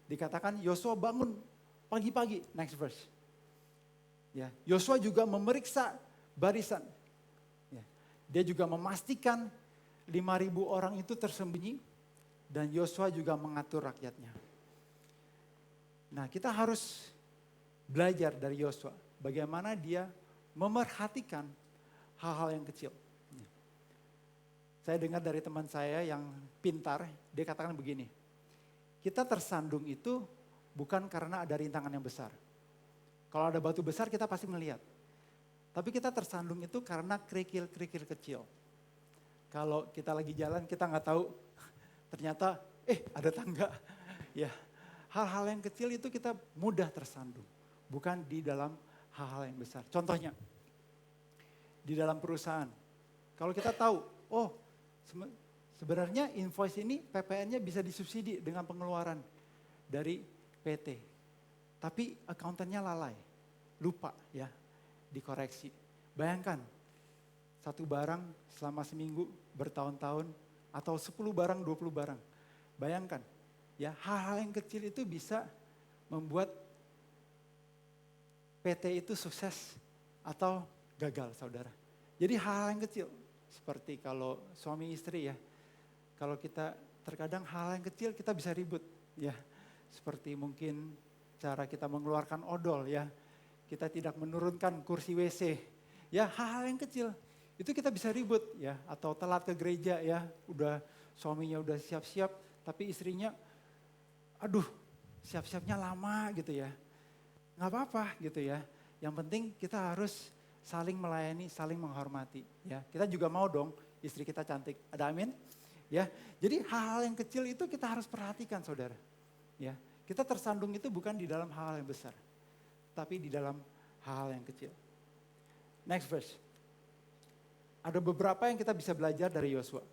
dikatakan Yosua bangun pagi-pagi. Next verse. Ya. Yosua juga memeriksa barisan. Ya. Dia juga memastikan 5.000 orang itu tersembunyi dan Yosua juga mengatur rakyatnya. Nah, kita harus belajar dari Yosua bagaimana dia memerhatikan hal-hal yang kecil. Saya dengar dari teman saya yang pintar, dia katakan begini, kita tersandung itu bukan karena ada rintangan yang besar. Kalau ada batu besar kita pasti melihat. Tapi kita tersandung itu karena kerikil-kerikil kecil. Kalau kita lagi jalan kita nggak tahu, ternyata ada tangga. Ya, hal-hal yang kecil itu kita mudah tersandung. Bukan di dalam hal-hal yang besar. Contohnya, di dalam perusahaan. Kalau kita tahu, sebenarnya invoice ini PPN-nya bisa disubsidi dengan pengeluaran dari PT. Tapi akuntannya lalai, lupa ya, dikoreksi. Bayangkan, satu barang selama seminggu, bertahun-tahun, atau 10 barang, 20 barang. Bayangkan, ya hal-hal yang kecil itu bisa membuat PT itu sukses atau gagal, saudara. Jadi hal-hal yang kecil, seperti kalau suami istri ya, kalau kita terkadang hal yang kecil kita bisa ribut ya. Seperti mungkin cara kita mengeluarkan odol ya, kita tidak menurunkan kursi WC. Ya hal-hal yang kecil, itu kita bisa ribut ya. Atau telat ke gereja ya, suaminya udah siap-siap, tapi istrinya aduh siap-siapnya lama gitu ya. Nggak apa-apa gitu ya. Yang penting kita harus saling melayani, saling menghormati. Ya, kita juga mau dong istri kita cantik. Ada amin? Ya, jadi hal-hal yang kecil itu kita harus perhatikan, saudara. Ya, kita tersandung itu bukan di dalam hal-hal yang besar, tapi di dalam hal-hal yang kecil. Next verse. Ada beberapa yang kita bisa belajar dari Yosua.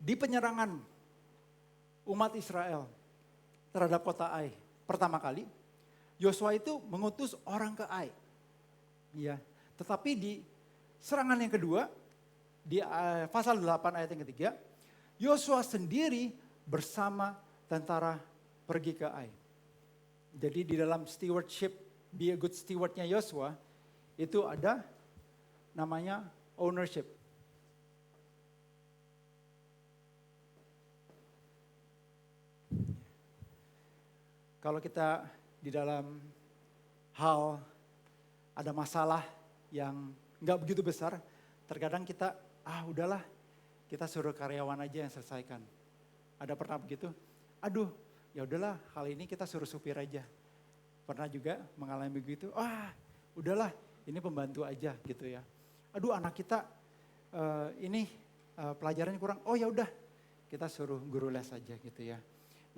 di penyerangan umat Israel terhadap kota Ai pertama kali, Yosua itu mengutus orang ke Ai. Ya, tetapi di serangan yang kedua, di pasal 8 ayat yang ketiga, Yosua sendiri bersama tentara pergi ke Ai. Jadi di dalam stewardship, be a good stewardnya Yosua, itu ada namanya ownership. Kalau kita di dalam hal ada masalah yang nggak begitu besar, terkadang kita, udahlah, kita suruh karyawan aja yang selesaikan. Ada pernah begitu? Aduh, ya udahlah, hal ini kita suruh supir aja. Pernah juga mengalami begitu? Udahlah, ini pembantu aja gitu ya. Aduh, anak kita ini pelajarannya kurang. Oh ya udah, kita suruh guru les aja gitu ya.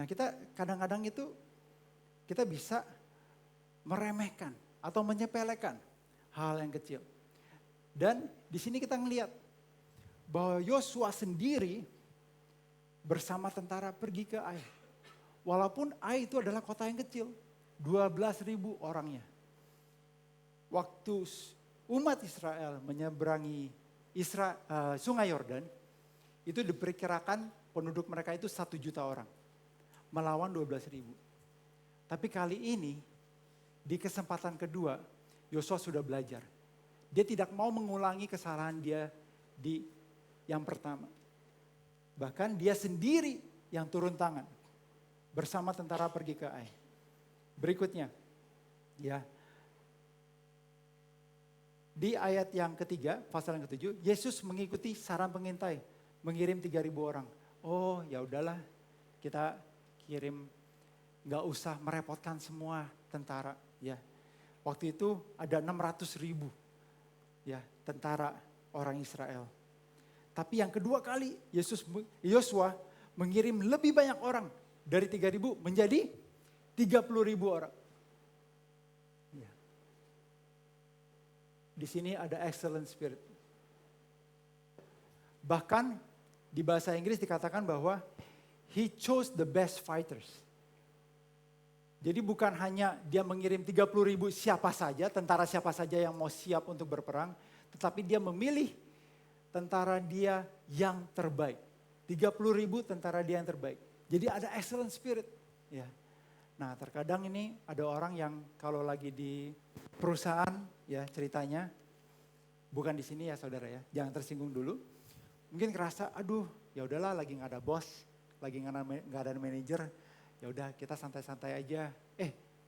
Nah kita kadang-kadang itu kita bisa meremehkan atau menyepelekan hal yang kecil. Dan di sini kita ngelihat bahwa Yosua sendiri bersama tentara pergi ke Ai. Walaupun Ai itu adalah kota yang kecil, 12.000 orangnya. Waktu umat Israel menyeberangi Sungai Yordan, itu diperkirakan penduduk mereka itu 1 juta orang, melawan 12.000. Tapi kali ini, di kesempatan kedua, Yosua sudah belajar. Dia tidak mau mengulangi kesalahan dia di yang pertama. Bahkan dia sendiri yang turun tangan bersama tentara pergi ke Ai. Berikutnya, ya. Di ayat yang ketiga, pasal yang ketujuh, Yesus mengikuti saran pengintai, mengirim 3.000 orang. Oh ya udahlah, kita kirim, nggak usah merepotkan semua tentara. Ya, waktu itu ada 600.000 ya tentara orang Israel. Tapi yang kedua kali Yosua mengirim lebih banyak orang dari 3.000 menjadi 30.000 orang. Ya. Di sini ada excellent spirit. Bahkan di bahasa Inggris dikatakan bahwa he chose the best fighters. Jadi bukan hanya dia mengirim 30.000 siapa saja, tentara siapa saja yang mau siap untuk berperang, tetapi dia memilih tentara dia yang terbaik. 30.000 tentara dia yang terbaik. Jadi ada excellent spirit. Ya. Nah terkadang ini ada orang yang kalau lagi di perusahaan ya ceritanya, bukan di sini ya saudara ya, jangan tersinggung dulu. Mungkin kerasa aduh ya udahlah lagi gak ada bos, lagi gak ada manajer. Ya udah kita santai-santai aja.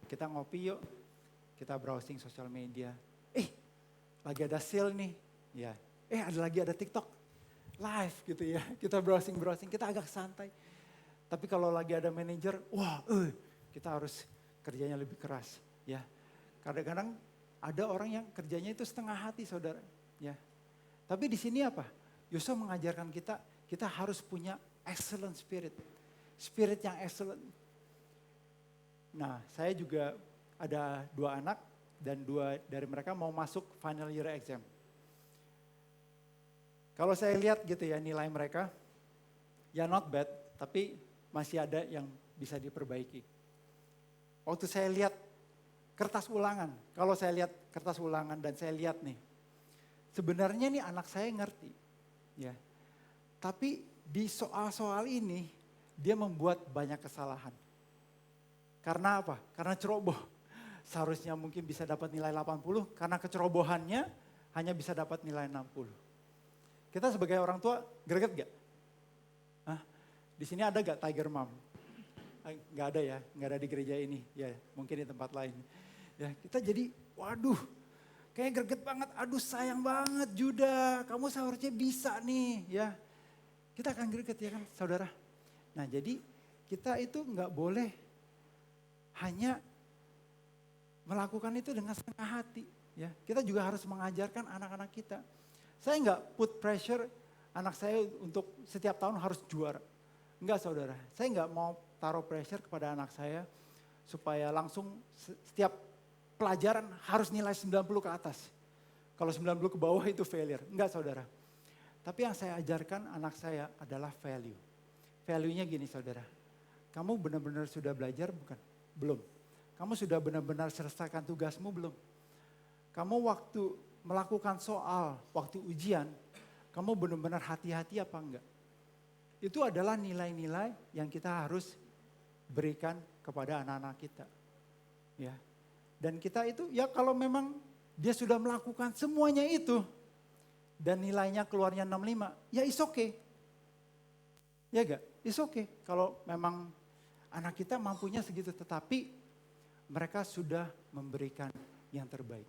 Kita ngopi yuk. Kita browsing sosial media. Lagi ada sale nih. Ya. Ada TikTok live gitu ya. Kita browsing, kita agak santai. Tapi kalau lagi ada manajer, kita harus kerjanya lebih keras. Ya. Kadang-kadang ada orang yang kerjanya itu setengah hati saudara. Ya. Tapi di sini apa? Yosua mengajarkan kita harus punya excellent spirit. Spirit yang excellent. Nah, saya juga ada 2 anak dan 2 dari mereka mau masuk final year exam. Kalau saya lihat gitu ya nilai mereka, ya not bad, tapi masih ada yang bisa diperbaiki. Waktu saya lihat kertas ulangan, kalau saya lihat kertas ulangan dan saya lihat nih, sebenarnya nih anak saya ngerti, ya. Tapi di soal-soal ini dia membuat banyak kesalahan. Karena apa? Karena ceroboh. Seharusnya mungkin bisa dapat nilai 80, karena kecerobohannya hanya bisa dapat nilai 60. Kita sebagai orang tua greget gak? Di sini ada gak Tiger Mom? Gak ada ya, gak ada di gereja ini. Ya mungkin di tempat lain. Ya kita jadi waduh kayak greget banget. Aduh sayang banget Juda, kamu seharusnya bisa nih ya. Kita akan greget ya kan saudara. Nah jadi kita itu gak boleh hanya melakukan itu dengan setengah hati. Ya, kita juga harus mengajarkan anak-anak kita. Saya nggak put pressure anak saya untuk setiap tahun harus juara. Enggak saudara, saya nggak mau taruh pressure kepada anak saya supaya langsung setiap pelajaran harus nilai 90 ke atas. Kalau 90 ke bawah itu failure. Enggak saudara. Tapi yang saya ajarkan anak saya adalah value. Value-nya gini saudara, kamu benar-benar sudah belajar bukan? Belum. Kamu sudah benar-benar selesaikan tugasmu belum? Kamu waktu melakukan soal, waktu ujian, kamu benar-benar hati-hati apa enggak? Itu adalah nilai-nilai yang kita harus berikan kepada anak-anak kita. Ya. Dan kita itu ya kalau memang dia sudah melakukan semuanya itu dan nilainya keluarnya 65, ya is okay. Ya enggak? Is okay. Kalau memang anak kita mampunya segitu, tetapi mereka sudah memberikan yang terbaik.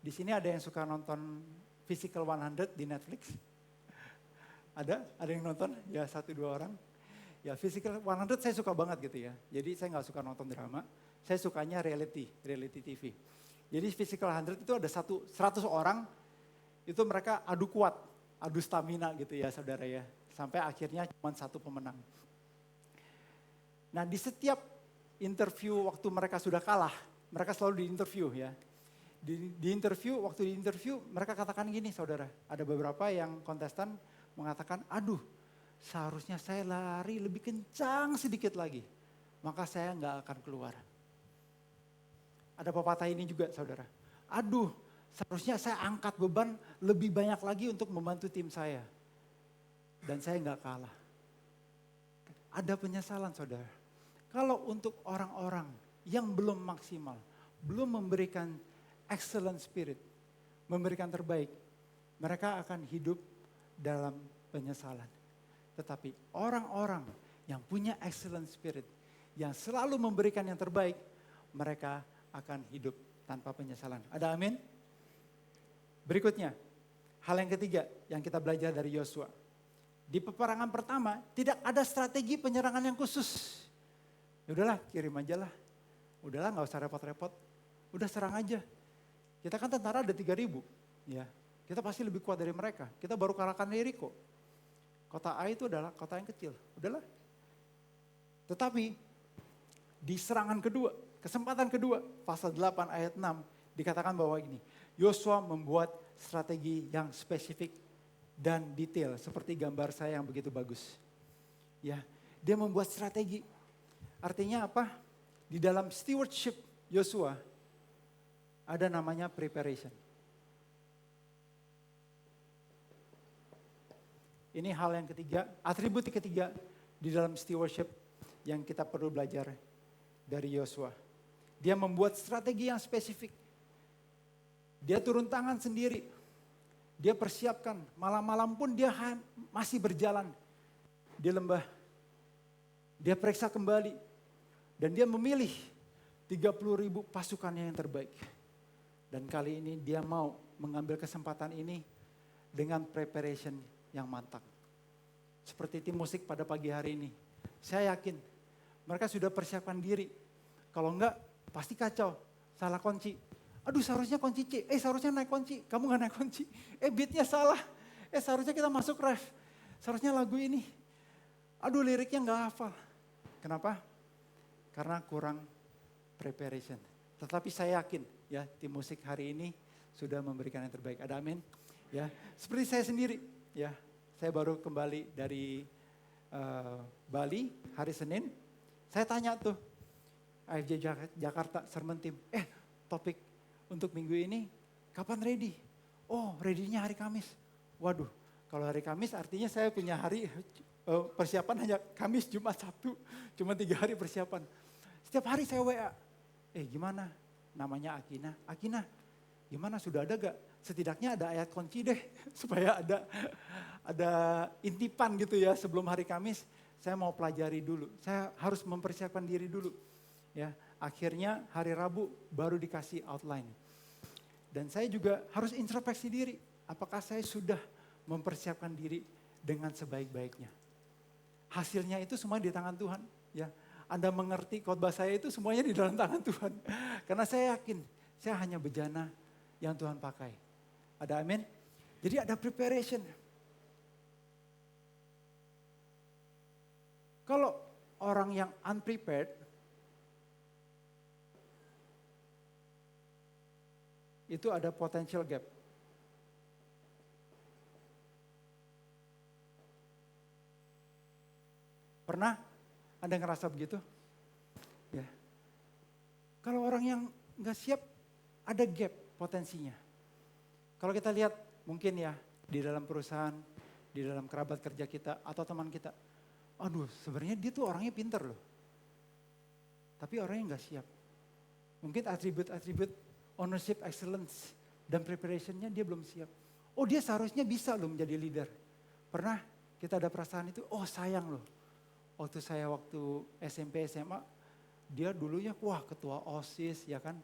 Di sini ada yang suka nonton Physical 100 di Netflix? Ada yang nonton? Ya 1-2 orang. Ya Physical 100 saya suka banget gitu ya. Jadi saya nggak suka nonton drama, saya sukanya reality TV. Jadi Physical 100 itu ada 100 orang, itu mereka adu kuat, adu stamina gitu ya saudara ya. Sampai akhirnya cuma satu pemenang. Nah di setiap interview waktu mereka sudah kalah, mereka selalu diinterview ya. Waktu di interview mereka katakan gini saudara, ada beberapa yang kontestan mengatakan, aduh seharusnya saya lari lebih kencang sedikit lagi, maka saya nggak akan keluar. Ada pepatah ini juga saudara, aduh seharusnya saya angkat beban lebih banyak lagi untuk membantu tim saya, dan saya nggak kalah. Ada penyesalan saudara. Kalau untuk orang-orang yang belum maksimal, belum memberikan excellent spirit, memberikan terbaik, mereka akan hidup dalam penyesalan. Tetapi orang-orang yang punya excellent spirit, yang selalu memberikan yang terbaik, mereka akan hidup tanpa penyesalan. Ada amin? Berikutnya, hal yang ketiga yang kita belajar dari Yosua. Di peperangan pertama tidak ada strategi penyerangan yang khusus. Ya udahlah, kirim aja lah. Udahlah gak usah repot-repot. Udah serang aja. Kita kan tentara ada 3.000, ya. Kita pasti lebih kuat dari mereka. Kita baru kalahkan Yeriko. Kota A itu adalah kota yang kecil. Udahlah. Tetapi di serangan kedua, kesempatan kedua, pasal 8 ayat 6 dikatakan bahwa ini, Yosua membuat strategi yang spesifik dan detail seperti gambar saya yang begitu bagus. Ya, dia membuat strategi. Artinya apa? Di dalam stewardship Yosua ada namanya preparation. Ini hal yang ketiga, atribut ketiga di dalam stewardship yang kita perlu belajar dari Yosua. Dia membuat strategi yang spesifik. Dia turun tangan sendiri. Dia persiapkan, malam-malam pun dia masih berjalan di lembah. Dia periksa kembali dan dia memilih 30.000 pasukannya yang terbaik. Dan kali ini dia mau mengambil kesempatan ini dengan preparation yang mantap. Seperti tim musik pada pagi hari ini. Saya yakin mereka sudah persiapkan diri. Kalau enggak pasti kacau, salah kunci. Aduh seharusnya kunci C, seharusnya naik kunci, kamu gak naik kunci. Beatnya salah, seharusnya kita masuk ref. Seharusnya lagu ini. Aduh liriknya gak hafal. Kenapa? Karena kurang preparation. Tetapi saya yakin ya tim musik hari ini sudah memberikan yang terbaik. Ada amin? Ya, seperti saya sendiri ya. Saya baru kembali dari Bali hari Senin. Saya tanya tuh AFJ Jakarta Sermon Team, topik untuk minggu ini kapan ready? Oh, ready-nya hari Kamis. Waduh, kalau hari Kamis artinya saya punya hari persiapan hanya Kamis, Jumat, Sabtu. Cuma 3 hari persiapan. Setiap hari saya WA. Gimana? Namanya Akina. Akina, gimana sudah ada gak? Setidaknya ada ayat kunci deh. Supaya ada intipan gitu ya sebelum hari Kamis. Saya mau pelajari dulu. Saya harus mempersiapkan diri dulu. Ya, akhirnya hari Rabu baru dikasih outline. Dan saya juga harus introspeksi diri. Apakah saya sudah mempersiapkan diri dengan sebaik-baiknya? Hasilnya itu semua di tangan Tuhan. Ya, Anda mengerti khotbah saya itu semuanya di dalam tangan Tuhan. Karena saya yakin saya hanya bejana yang Tuhan pakai. Ada amin? Jadi ada preparation. Kalau orang yang unprepared, itu ada potential gap. Pernah Anda ngerasa begitu? Ya. Kalau orang yang nggak siap, ada gap potensinya. Kalau kita lihat mungkin ya di dalam perusahaan, di dalam kerabat kerja kita atau teman kita. Aduh sebenarnya dia tuh orangnya pinter loh. Tapi orangnya nggak siap. Mungkin atribut-atribut ownership, excellence, dan preparationnya dia belum siap. Oh dia seharusnya bisa loh menjadi leader. Pernah kita ada perasaan itu, oh sayang loh. Waktu saya waktu SMP, SMA, dia dulunya wah ketua OSIS ya kan.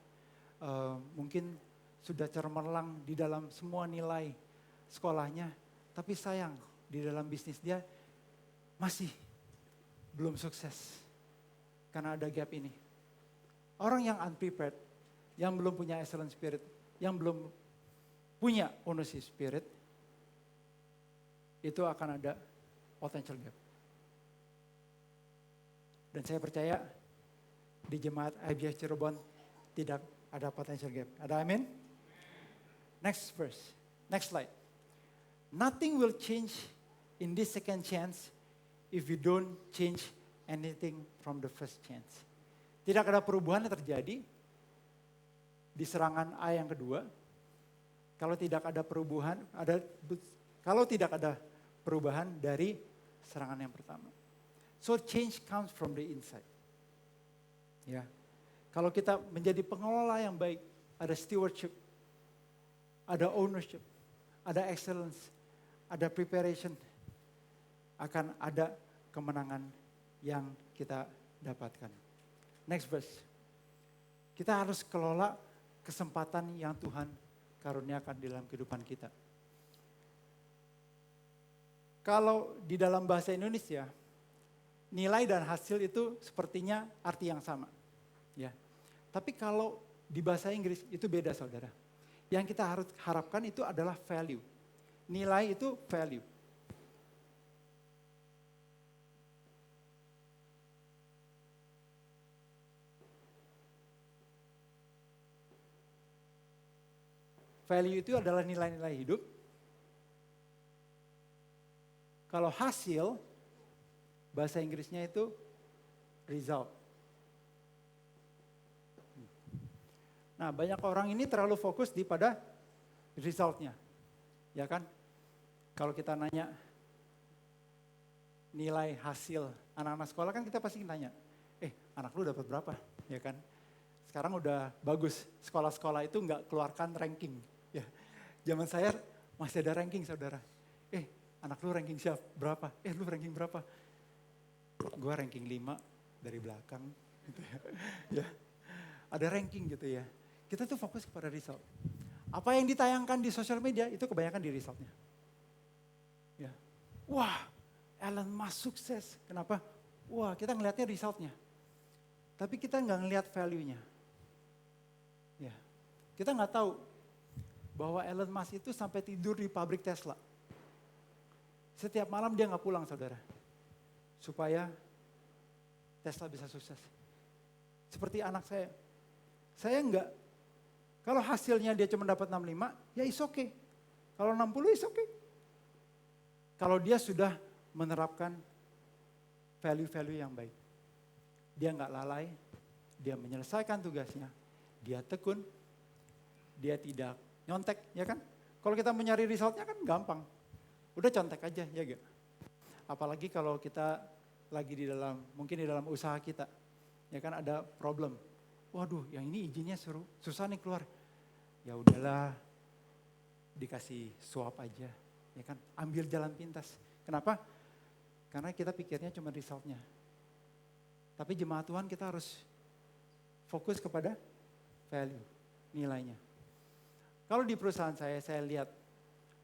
Mungkin sudah cemerlang di dalam semua nilai sekolahnya. Tapi sayang di dalam bisnis dia masih belum sukses. Karena ada gap ini. Orang yang unprepared, yang belum punya excellent spirit, yang belum punya ownership spirit, itu akan ada potential gap. Dan saya percaya di jemaat IBS Cirebon tidak ada potential gap. Ada amin? Next verse, next slide. Nothing will change in this second chance if you don't change anything from the first chance. Tidak ada perubahan yang terjadi di serangan A yang kedua. Kalau tidak ada perubahan dari serangan yang pertama. So change comes from the inside. Ya. Kalau kita menjadi pengelola yang baik, ada stewardship, ada ownership, ada excellence, ada preparation, akan ada kemenangan yang kita dapatkan. Next verse. Kita harus kelola kesempatan yang Tuhan karuniakan di dalam kehidupan kita. Kalau di dalam bahasa Indonesia, nilai dan hasil itu sepertinya arti yang sama. Ya. Tapi kalau di bahasa Inggris itu beda saudara. Yang kita harus harapkan itu adalah value. Nilai itu value. Value itu adalah nilai-nilai hidup. Kalau hasil, bahasa Inggrisnya itu result. Nah banyak orang ini terlalu fokus pada resultnya. Ya kan? Kalau kita nanya nilai hasil anak-anak sekolah kan kita pasti nanya, anak lu dapat berapa? Ya kan? Sekarang udah bagus, sekolah-sekolah itu nggak keluarkan ranking. Ya, zaman saya masih ada ranking saudara. Anak lu ranking siapa? Berapa? Lu ranking berapa? Gua ranking 5 dari belakang. Gitu ya. Ya, ada ranking gitu ya. Kita tuh fokus kepada result. Apa yang ditayangkan di sosial media itu kebanyakan di resultnya. Ya. Wah, Elon Musk sukses. Kenapa? Wah, kita ngelihatnya resultnya. Tapi kita nggak ngelihat value-nya. Ya. Kita nggak tahu bahwa Elon Musk itu sampai tidur di pabrik Tesla. Setiap malam dia nggak pulang saudara. Supaya Tesla bisa sukses. Seperti anak saya. Saya nggak, kalau hasilnya dia cuma dapat 65, ya is okay. Kalau 60 is okay. Kalau dia sudah menerapkan value-value yang baik. Dia nggak lalai, dia menyelesaikan tugasnya, dia tekun, dia tidak nyontek, ya kan? Kalau kita mencari resultnya kan gampang, udah contek aja, ya gak? Apalagi kalau kita lagi mungkin di dalam usaha kita, ya kan ada problem. Waduh, yang ini izinnya susah nih keluar. Ya udahlah, dikasih suap aja, ya kan? Ambil jalan pintas. Kenapa? Karena kita pikirnya cuma resultnya. Tapi jemaat Tuhan kita harus fokus kepada value, nilainya. Kalau di perusahaan saya lihat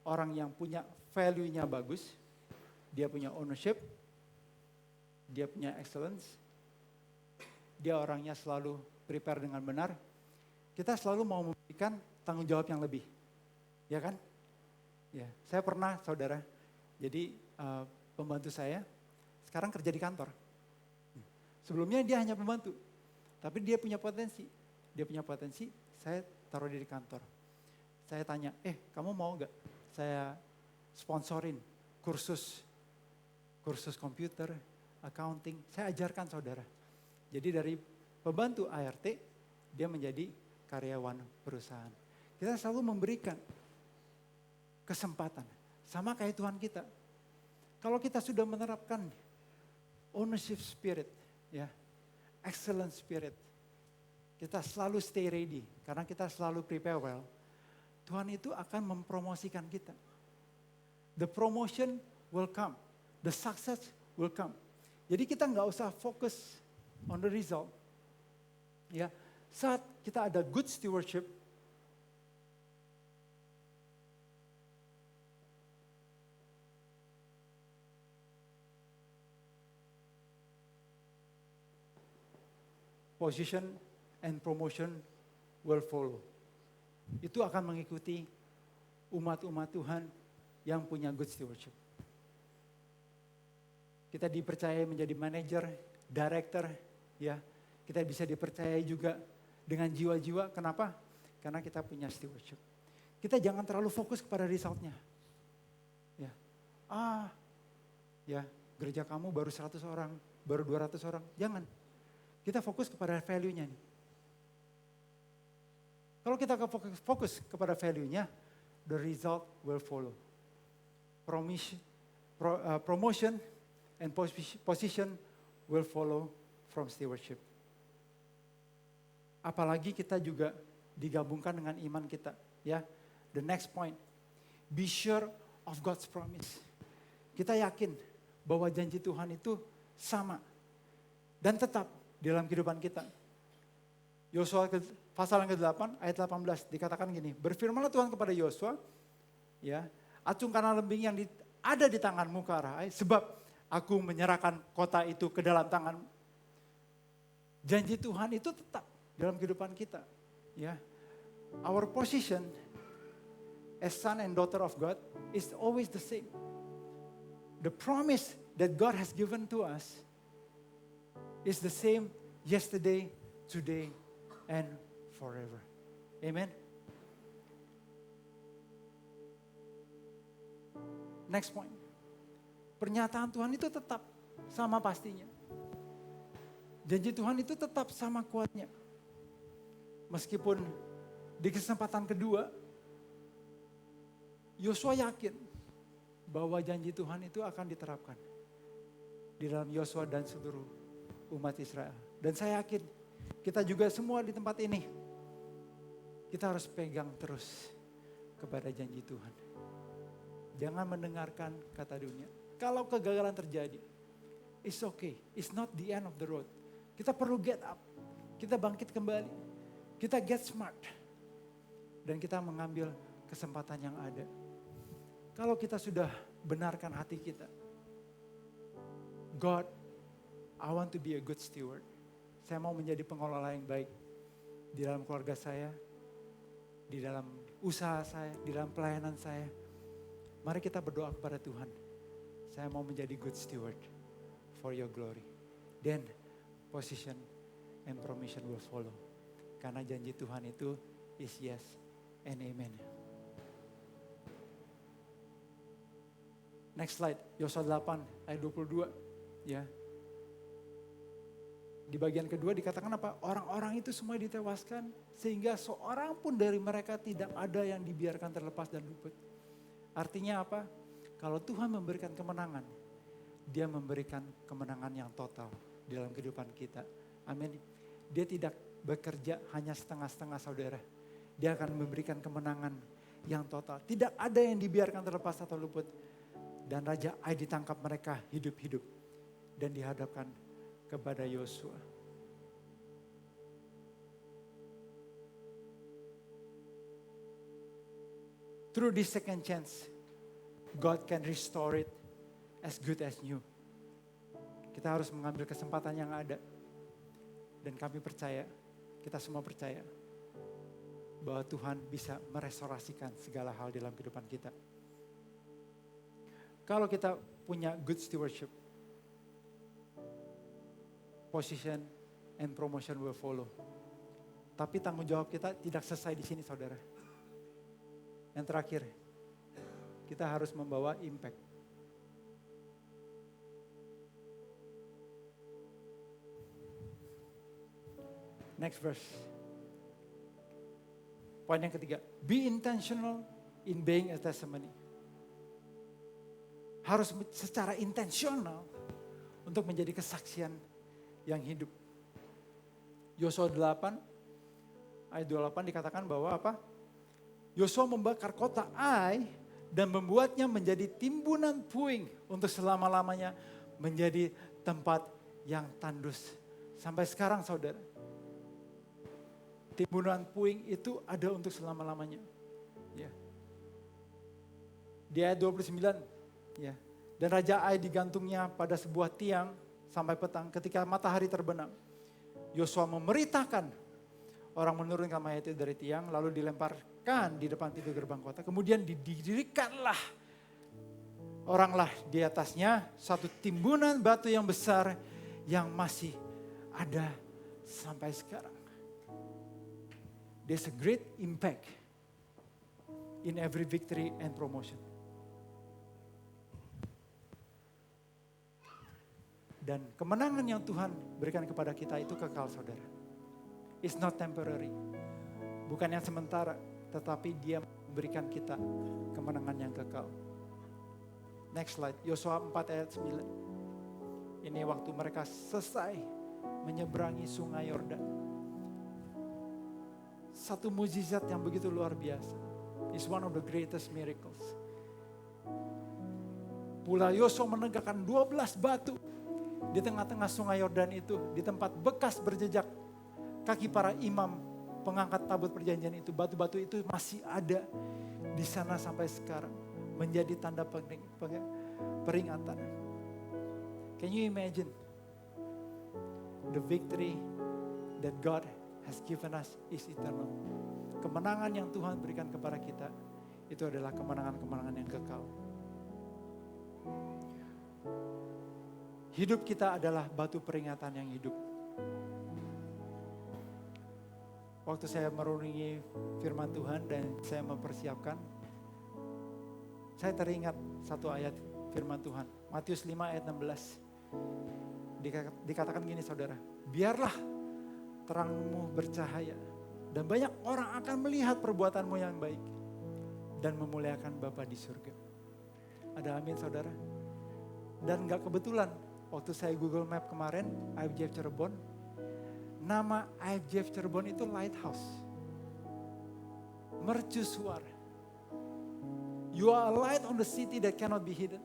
orang yang punya value-nya bagus, dia punya ownership, dia punya excellence, dia orangnya selalu prepare dengan benar, kita selalu mau memberikan tanggung jawab yang lebih. Ya kan? Ya, saya pernah saudara, jadi pembantu saya sekarang kerja di kantor. Sebelumnya dia hanya pembantu, tapi dia punya potensi. Dia punya potensi, saya taruh dia di kantor. Saya tanya, kamu mau gak saya sponsorin kursus komputer accounting. Saya ajarkan saudara. Jadi dari pembantu ART, dia menjadi karyawan perusahaan. Kita selalu memberikan kesempatan. Sama kayak Tuhan kita. Kalau kita sudah menerapkan ownership spirit, ya, excellent spirit, kita selalu stay ready, karena kita selalu prepare well, Tuhan itu akan mempromosikan kita. The promotion will come, the success will come. Jadi kita nggak usah fokus on the result. Ya, saat kita ada good stewardship, position and promotion will follow. Itu akan mengikuti umat-umat Tuhan yang punya good stewardship. Kita dipercaya menjadi manajer, director, ya. Kita bisa dipercaya juga dengan jiwa-jiwa. Kenapa? Karena kita punya stewardship. Kita jangan terlalu fokus kepada resultnya. Ya. Ya, gereja kamu baru 100 orang, baru 200 orang. Jangan. Kita fokus kepada value-nya nih. Kalau kita fokus kepada value-nya, the result will follow. Promotion and position will follow from stewardship. Apalagi kita juga digabungkan dengan iman kita. Ya, the next point, be sure of God's promise. Kita yakin bahwa janji Tuhan itu sama dan tetap di dalam kehidupan kita. Yosua pasal yang ke-8 ayat 18 dikatakan gini, berfirmanlah Tuhan kepada Yosua, ya, acungkanlah lembing yang ada di tanganmu ke arah air, sebab aku menyerahkan kota itu ke dalam tangan. Janji Tuhan itu tetap dalam kehidupan kita. Ya, our position as son and daughter of God is always the same. The promise that God has given to us is the same yesterday, today, and forever. Amen. Next point. Pernyataan Tuhan itu tetap sama pastinya. Janji Tuhan itu tetap sama kuatnya. Meskipun di kesempatan kedua, Yosua yakin bahwa janji Tuhan itu akan diterapkan di dalam Yosua dan seluruh umat Israel. Dan saya yakin kita juga semua di tempat ini, kita harus pegang terus kepada janji Tuhan. Jangan mendengarkan kata dunia. Kalau kegagalan terjadi, it's okay. It's not the end of the road. Kita perlu get up. Kita bangkit kembali. Kita get smart. Dan kita mengambil kesempatan yang ada. Kalau kita sudah benarkan hati kita, God, I want to be a good steward. Saya mau menjadi pengelola yang baik di dalam keluarga saya, di dalam usaha saya, di dalam pelayanan saya. Mari kita berdoa kepada Tuhan. Saya mau menjadi good steward for your glory. Then position and promission will follow. Karena janji Tuhan itu is yes and amen. Next slide, Yosua 8 ayat 22. Ya. Di bagian kedua dikatakan apa? Orang-orang itu semua ditewaskan sehingga seorang pun dari mereka tidak ada yang dibiarkan terlepas dan luput. Artinya apa? Kalau Tuhan memberikan kemenangan, Dia memberikan kemenangan yang total di dalam kehidupan kita. Amin. Dia tidak bekerja hanya setengah-setengah, saudara. Dia akan memberikan kemenangan yang total. Tidak ada yang dibiarkan terlepas atau luput. Dan Raja Ai ditangkap mereka hidup-hidup dan dihadapkan kepada Yosua. Through this second chance, God can restore it as good as new. Kita harus mengambil kesempatan yang ada. Dan kami percaya, kita semua percaya bahwa Tuhan bisa merestorasikan segala hal dalam kehidupan kita. Kalau kita punya good stewardship, position and promotion will follow. Tapi tanggung jawab kita tidak selesai di sini, saudara. Yang terakhir, kita harus membawa impact. Next verse. Poin yang ketiga, be intentional in being a testimony. Harus secara intensional untuk menjadi kesaksian yang hidup. Yosua 8 ayat 28 dikatakan bahwa apa? Yosua membakar kota Ai dan membuatnya menjadi timbunan puing untuk selama-lamanya, menjadi tempat yang tandus. Sampai sekarang saudara, timbunan puing itu ada untuk selama-lamanya. Ya. Di ayat 29, ya. Dan Raja Ai digantungnya pada sebuah tiang sampai petang ketika matahari terbenam. Yosua memerintahkan orang menurunkan mayat itu dari tiang lalu dilemparkan di depan pintu gerbang kota. Kemudian didirikanlah oranglah di atasnya satu timbunan batu yang besar yang masih ada sampai sekarang. There's a great impact in every victory and promotion. Dan kemenangan yang Tuhan berikan kepada kita itu kekal saudara. It's not temporary. Bukan yang sementara, tetapi Dia memberikan kita kemenangan yang kekal. Next slide, Yosua 4 ayat 9. Ini waktu mereka selesai menyeberangi sungai Yordan. Satu mukjizat yang begitu luar biasa. It's one of the greatest miracles. Pula Yosua menegakkan 12 batu di tengah-tengah sungai Yordan itu, di tempat bekas berjejak kaki para imam pengangkat tabut perjanjian itu. Batu-batu itu masih ada di sana sampai sekarang, menjadi tanda peringatan. Can you imagine the victory that God has given us is eternal. Kemenangan yang Tuhan berikan kepada kita itu adalah kemenangan-kemenangan yang kekal. Hidup kita adalah batu peringatan yang hidup. Waktu saya merenungi firman Tuhan dan saya mempersiapkan, saya teringat satu ayat firman Tuhan. Matius 5 ayat 16. Dikatakan gini saudara, biarlah terangmu bercahaya dan banyak orang akan melihat perbuatanmu yang baik dan memuliakan Bapa di surga. Ada amin saudara? Dan gak kebetulan, waktu saya Google Map kemarin, IFJF Cirebon, nama IFJF Cirebon itu Lighthouse. Mercusuar. You are a light on the city that cannot be hidden.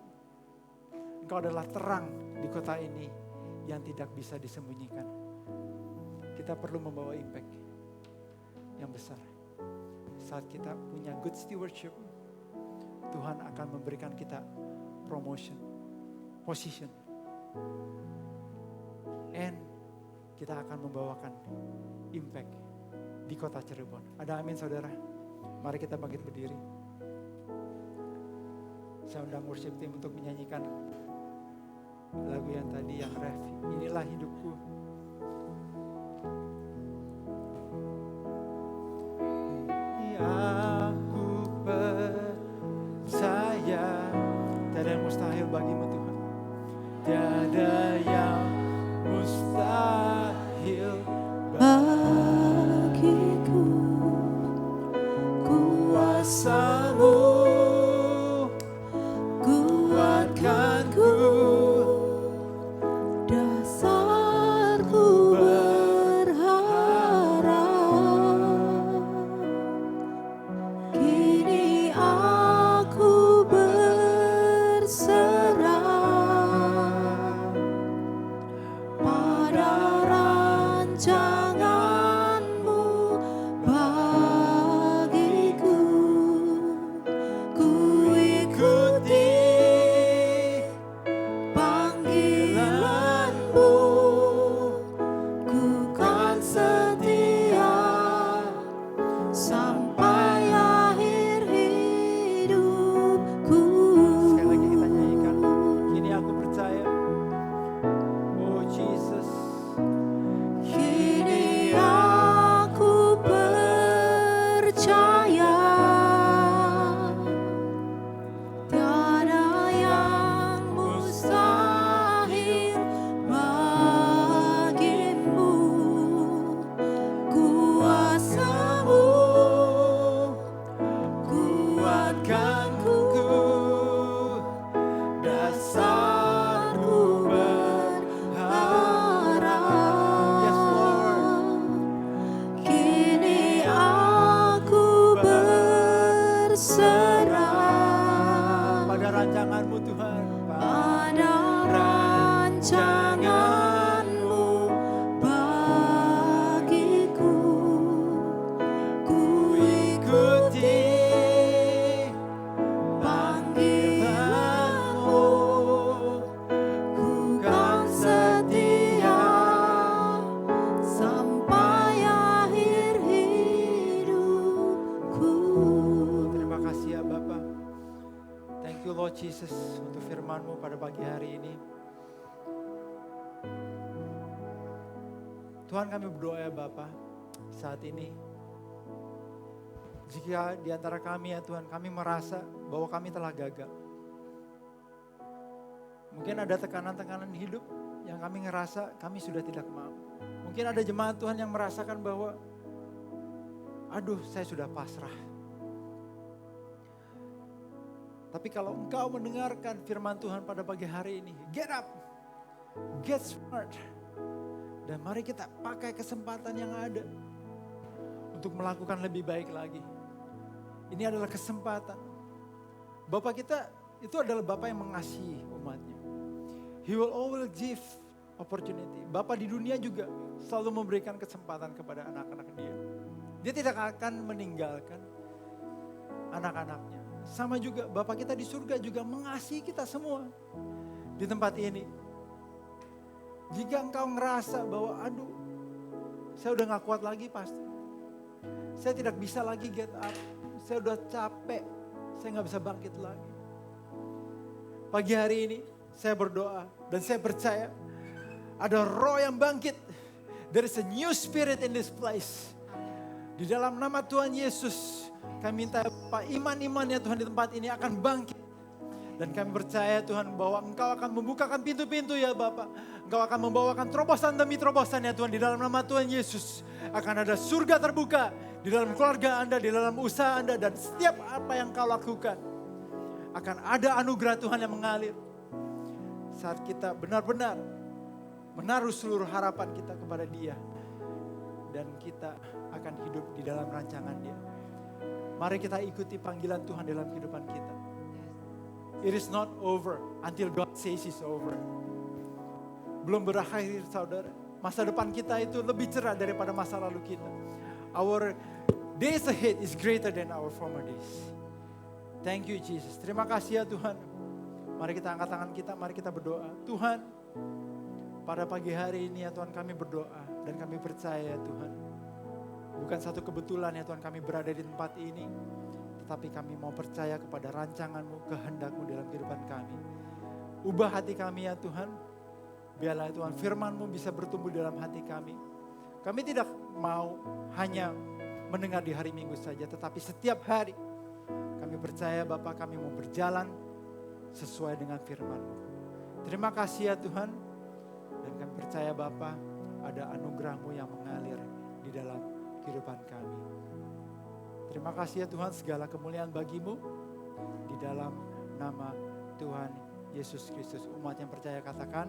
Engkau adalah terang di kota ini yang tidak bisa disembunyikan. Kita perlu membawa impact yang besar. Saat kita punya good stewardship, Tuhan akan memberikan kita promotion, position. And kita akan membawakan impact di kota Cirebon. Ada amin saudara? Mari kita bangkit berdiri. Saya undang worship team untuk menyanyikan lagu yang tadi yang ref. Inilah hidupku. Aku percaya tiada yang mustahil bagimu Tuhan. Tiada yang mustahil bagiku, kuasa-Mu kuatkanku, dasar Tuhan kami berdoa ya Bapa, saat ini jika di antara kami ya Tuhan, kami merasa bahwa kami telah gagal. Mungkin ada tekanan-tekanan hidup yang kami ngerasa kami sudah tidak mampu. Mungkin ada jemaat Tuhan yang merasakan bahwa, aduh saya sudah pasrah. Tapi kalau engkau mendengarkan firman Tuhan pada pagi hari ini, get up, get smart. Dan mari kita pakai kesempatan yang ada untuk melakukan lebih baik lagi. Ini adalah kesempatan. Bapak kita itu adalah Bapak yang mengasihi umatnya. He will always give opportunity. Bapak di dunia juga selalu memberikan kesempatan kepada anak-anak dia. Dia tidak akan meninggalkan anak-anaknya. Sama juga Bapak kita di surga juga mengasihi kita semua di tempat ini. Jika engkau ngerasa bahwa aduh saya udah gak kuat lagi pasti. Saya tidak bisa lagi get up. Saya udah capek. Saya gak bisa bangkit lagi. Pagi hari ini saya berdoa dan saya percaya ada roh yang bangkit. There is a new spirit in this place. Di dalam nama Tuhan Yesus kami minta Pak iman-imannya Tuhan di tempat ini akan bangkit. Dan kami percaya Tuhan bahwa Engkau akan membukakan pintu-pintu ya Bapak. Engkau akan membawakan terobosan demi terobosan ya Tuhan di dalam nama Tuhan Yesus. Akan ada surga terbuka di dalam keluarga Anda, di dalam usaha Anda. Dan setiap apa yang Kau lakukan akan ada anugerah Tuhan yang mengalir. Saat kita benar-benar menaruh seluruh harapan kita kepada Dia. Dan kita akan hidup di dalam rancangan Dia. Mari kita ikuti panggilan Tuhan dalam kehidupan kita. It is not over until God says it's over. Belum berakhir saudara. Masa depan kita itu lebih cerah daripada masa lalu kita. Our days ahead is greater than our former days. Thank you Jesus. Terima kasih ya Tuhan. Mari kita angkat tangan kita, mari kita berdoa. Tuhan, pada pagi hari ini ya Tuhan kami berdoa. Dan kami percaya ya Tuhan. Bukan satu kebetulan ya Tuhan kami berada di tempat ini. Tetapi kami mau percaya kepada rancangan-Mu, kehendak-Mu dalam kehidupan kami. Ubah hati kami ya Tuhan. Biarlah Tuhan firman-Mu bisa bertumbuh dalam hati kami. Kami tidak mau hanya mendengar di hari Minggu saja. Tetapi setiap hari kami percaya Bapa kami mau berjalan sesuai dengan firman-Mu. Terima kasih ya Tuhan. Dan kami percaya Bapa ada anugerah-Mu yang mengalir di dalam kehidupan kami. Terima kasih ya Tuhan segala kemuliaan bagi-Mu di dalam nama Tuhan Yesus Kristus. Umat yang percaya katakan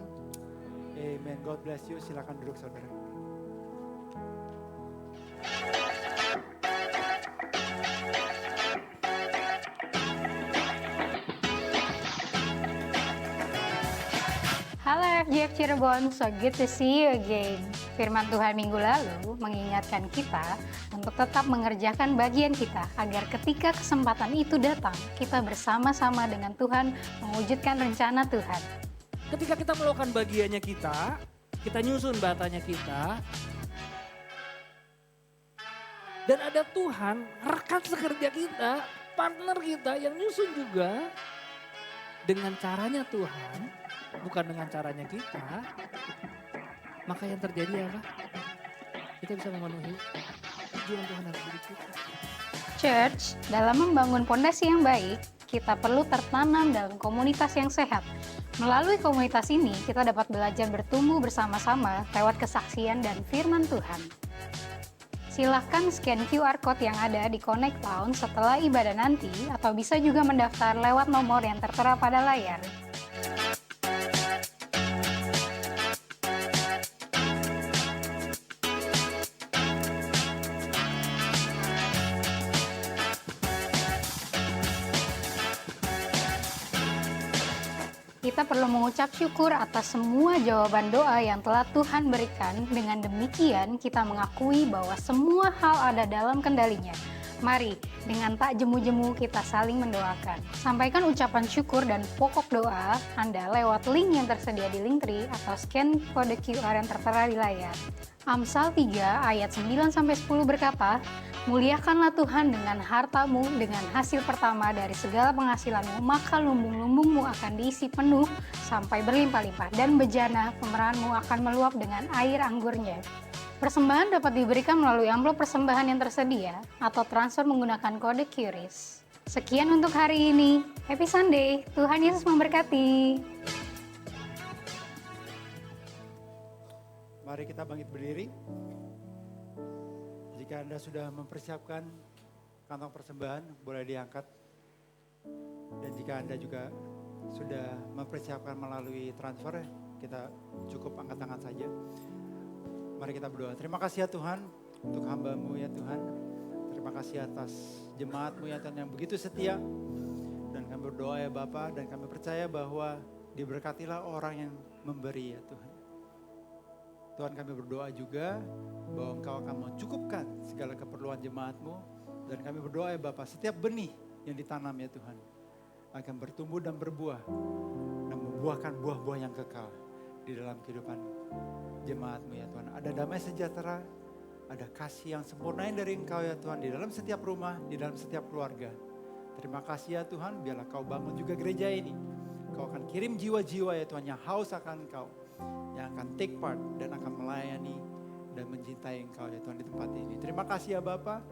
amen. God bless you. Silakan duduk saudara. Halo FGF Cirebon, so good to see you again. Firman Tuhan minggu lalu mengingatkan kita untuk tetap mengerjakan bagian kita agar ketika kesempatan itu datang, kita bersama-sama dengan Tuhan mewujudkan rencana Tuhan. Ketika kita melakukan bagiannya kita nyusun batanya kita, dan ada Tuhan, rekan sekerja kita, partner kita yang nyusun juga dengan caranya Tuhan, bukan dengan caranya kita, maka yang terjadi apa? Kita bisa memenuhi tujuan Tuhan dalam hidup kita. Church, dalam membangun pondasi yang baik, kita perlu tertanam dalam komunitas yang sehat. Melalui komunitas ini, kita dapat belajar bertumbuh bersama-sama lewat kesaksian dan firman Tuhan. Silahkan scan QR Code yang ada di Connect Lounge setelah ibadah nanti, atau bisa juga mendaftar lewat nomor yang tertera pada layar. Kita perlu mengucap syukur atas semua jawaban doa yang telah Tuhan berikan. Dengan demikian, kita mengakui bahwa semua hal ada dalam kendalinya. Mari, dengan tak jemu-jemu kita saling mendoakan. Sampaikan ucapan syukur dan pokok doa Anda lewat link yang tersedia di Linktree atau scan kode QR yang tertera di layar. Amsal 3 ayat 9-10 berkata, "Muliakanlah Tuhan dengan hartamu, dengan hasil pertama dari segala penghasilanmu, maka lumbung-lumbungmu akan diisi penuh sampai berlimpah-limpah, dan bejana pemerahanmu akan meluap dengan air anggurnya." Persembahan dapat diberikan melalui amplop persembahan yang tersedia atau transfer menggunakan kode QRIS. Sekian untuk hari ini. Happy Sunday. Tuhan Yesus memberkati. Mari kita bangkit berdiri. Jika Anda sudah mempersiapkan kantong persembahan, boleh diangkat. Dan jika Anda juga sudah mempersiapkan melalui transfer, kita cukup angkat tangan saja. Mari kita berdoa. Terima kasih ya Tuhan untuk hamba-Mu ya Tuhan. Terima kasih atas jemaat-Mu ya Tuhan yang begitu setia. Dan kami berdoa ya Bapa, dan kami percaya bahwa diberkatilah orang yang memberi ya Tuhan. Tuhan, kami berdoa juga bahwa Engkau akan mencukupkan segala keperluan jemaat-Mu. Dan kami berdoa ya Bapa, setiap benih yang ditanam ya Tuhan akan bertumbuh dan berbuah dan membuahkan buah-buah yang kekal di dalam kehidupan jemaat-Mu ya Tuhan. Ada damai sejahtera, ada kasih yang sempurna dari Engkau ya Tuhan di dalam setiap rumah, di dalam setiap keluarga. Terima kasih ya Tuhan, biarlah Kau bangun juga gereja ini. Kau akan kirim jiwa-jiwa ya Tuhan yang haus akan Engkau, yang akan take part dan akan melayani dan mencintai Engkau ya Tuhan di tempat ini. Terima kasih ya Bapa.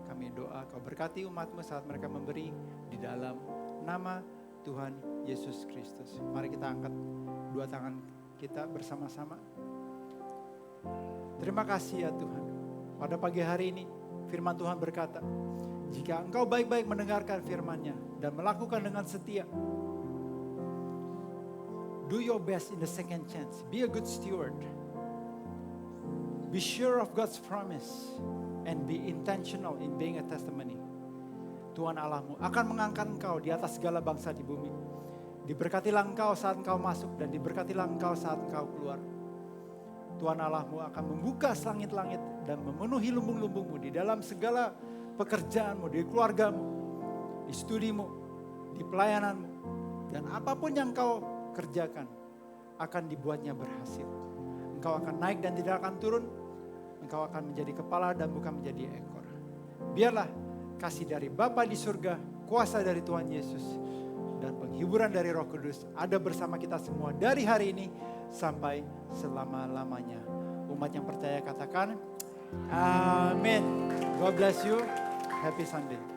Kami doa Kau berkati umat-Mu saat mereka memberi di dalam nama Tuhan Yesus Kristus. Mari kita angkat dua tangan kita bersama-sama. Terima kasih ya Tuhan. Pada pagi hari ini firman Tuhan berkata, jika engkau baik-baik mendengarkan firman-Nya dan melakukan dengan setia, do your best in the second chance. Be a good steward. Be sure of God's promise and be intentional in being a testimony. Tuhan Allahmu akan mengangkat engkau di atas segala bangsa di bumi. Diberkatilah engkau saat engkau masuk dan diberkatilah engkau saat engkau keluar. Tuhan Allahmu akan membuka langit-langit dan memenuhi lumbung-lumbungmu di dalam segala pekerjaanmu, di keluargamu, di studimu, di pelayananmu. Dan apapun yang engkau kerjakan akan dibuatnya berhasil. Engkau akan naik dan tidak akan turun. Engkau akan menjadi kepala dan bukan menjadi ekor. Biarlah kasih dari Bapa di surga, kuasa dari Tuhan Yesus, dan penghiburan dari Roh Kudus ada bersama kita semua dari hari ini sampai selama-lamanya. Umat yang percaya katakan, Amin. God bless you. Happy Sunday.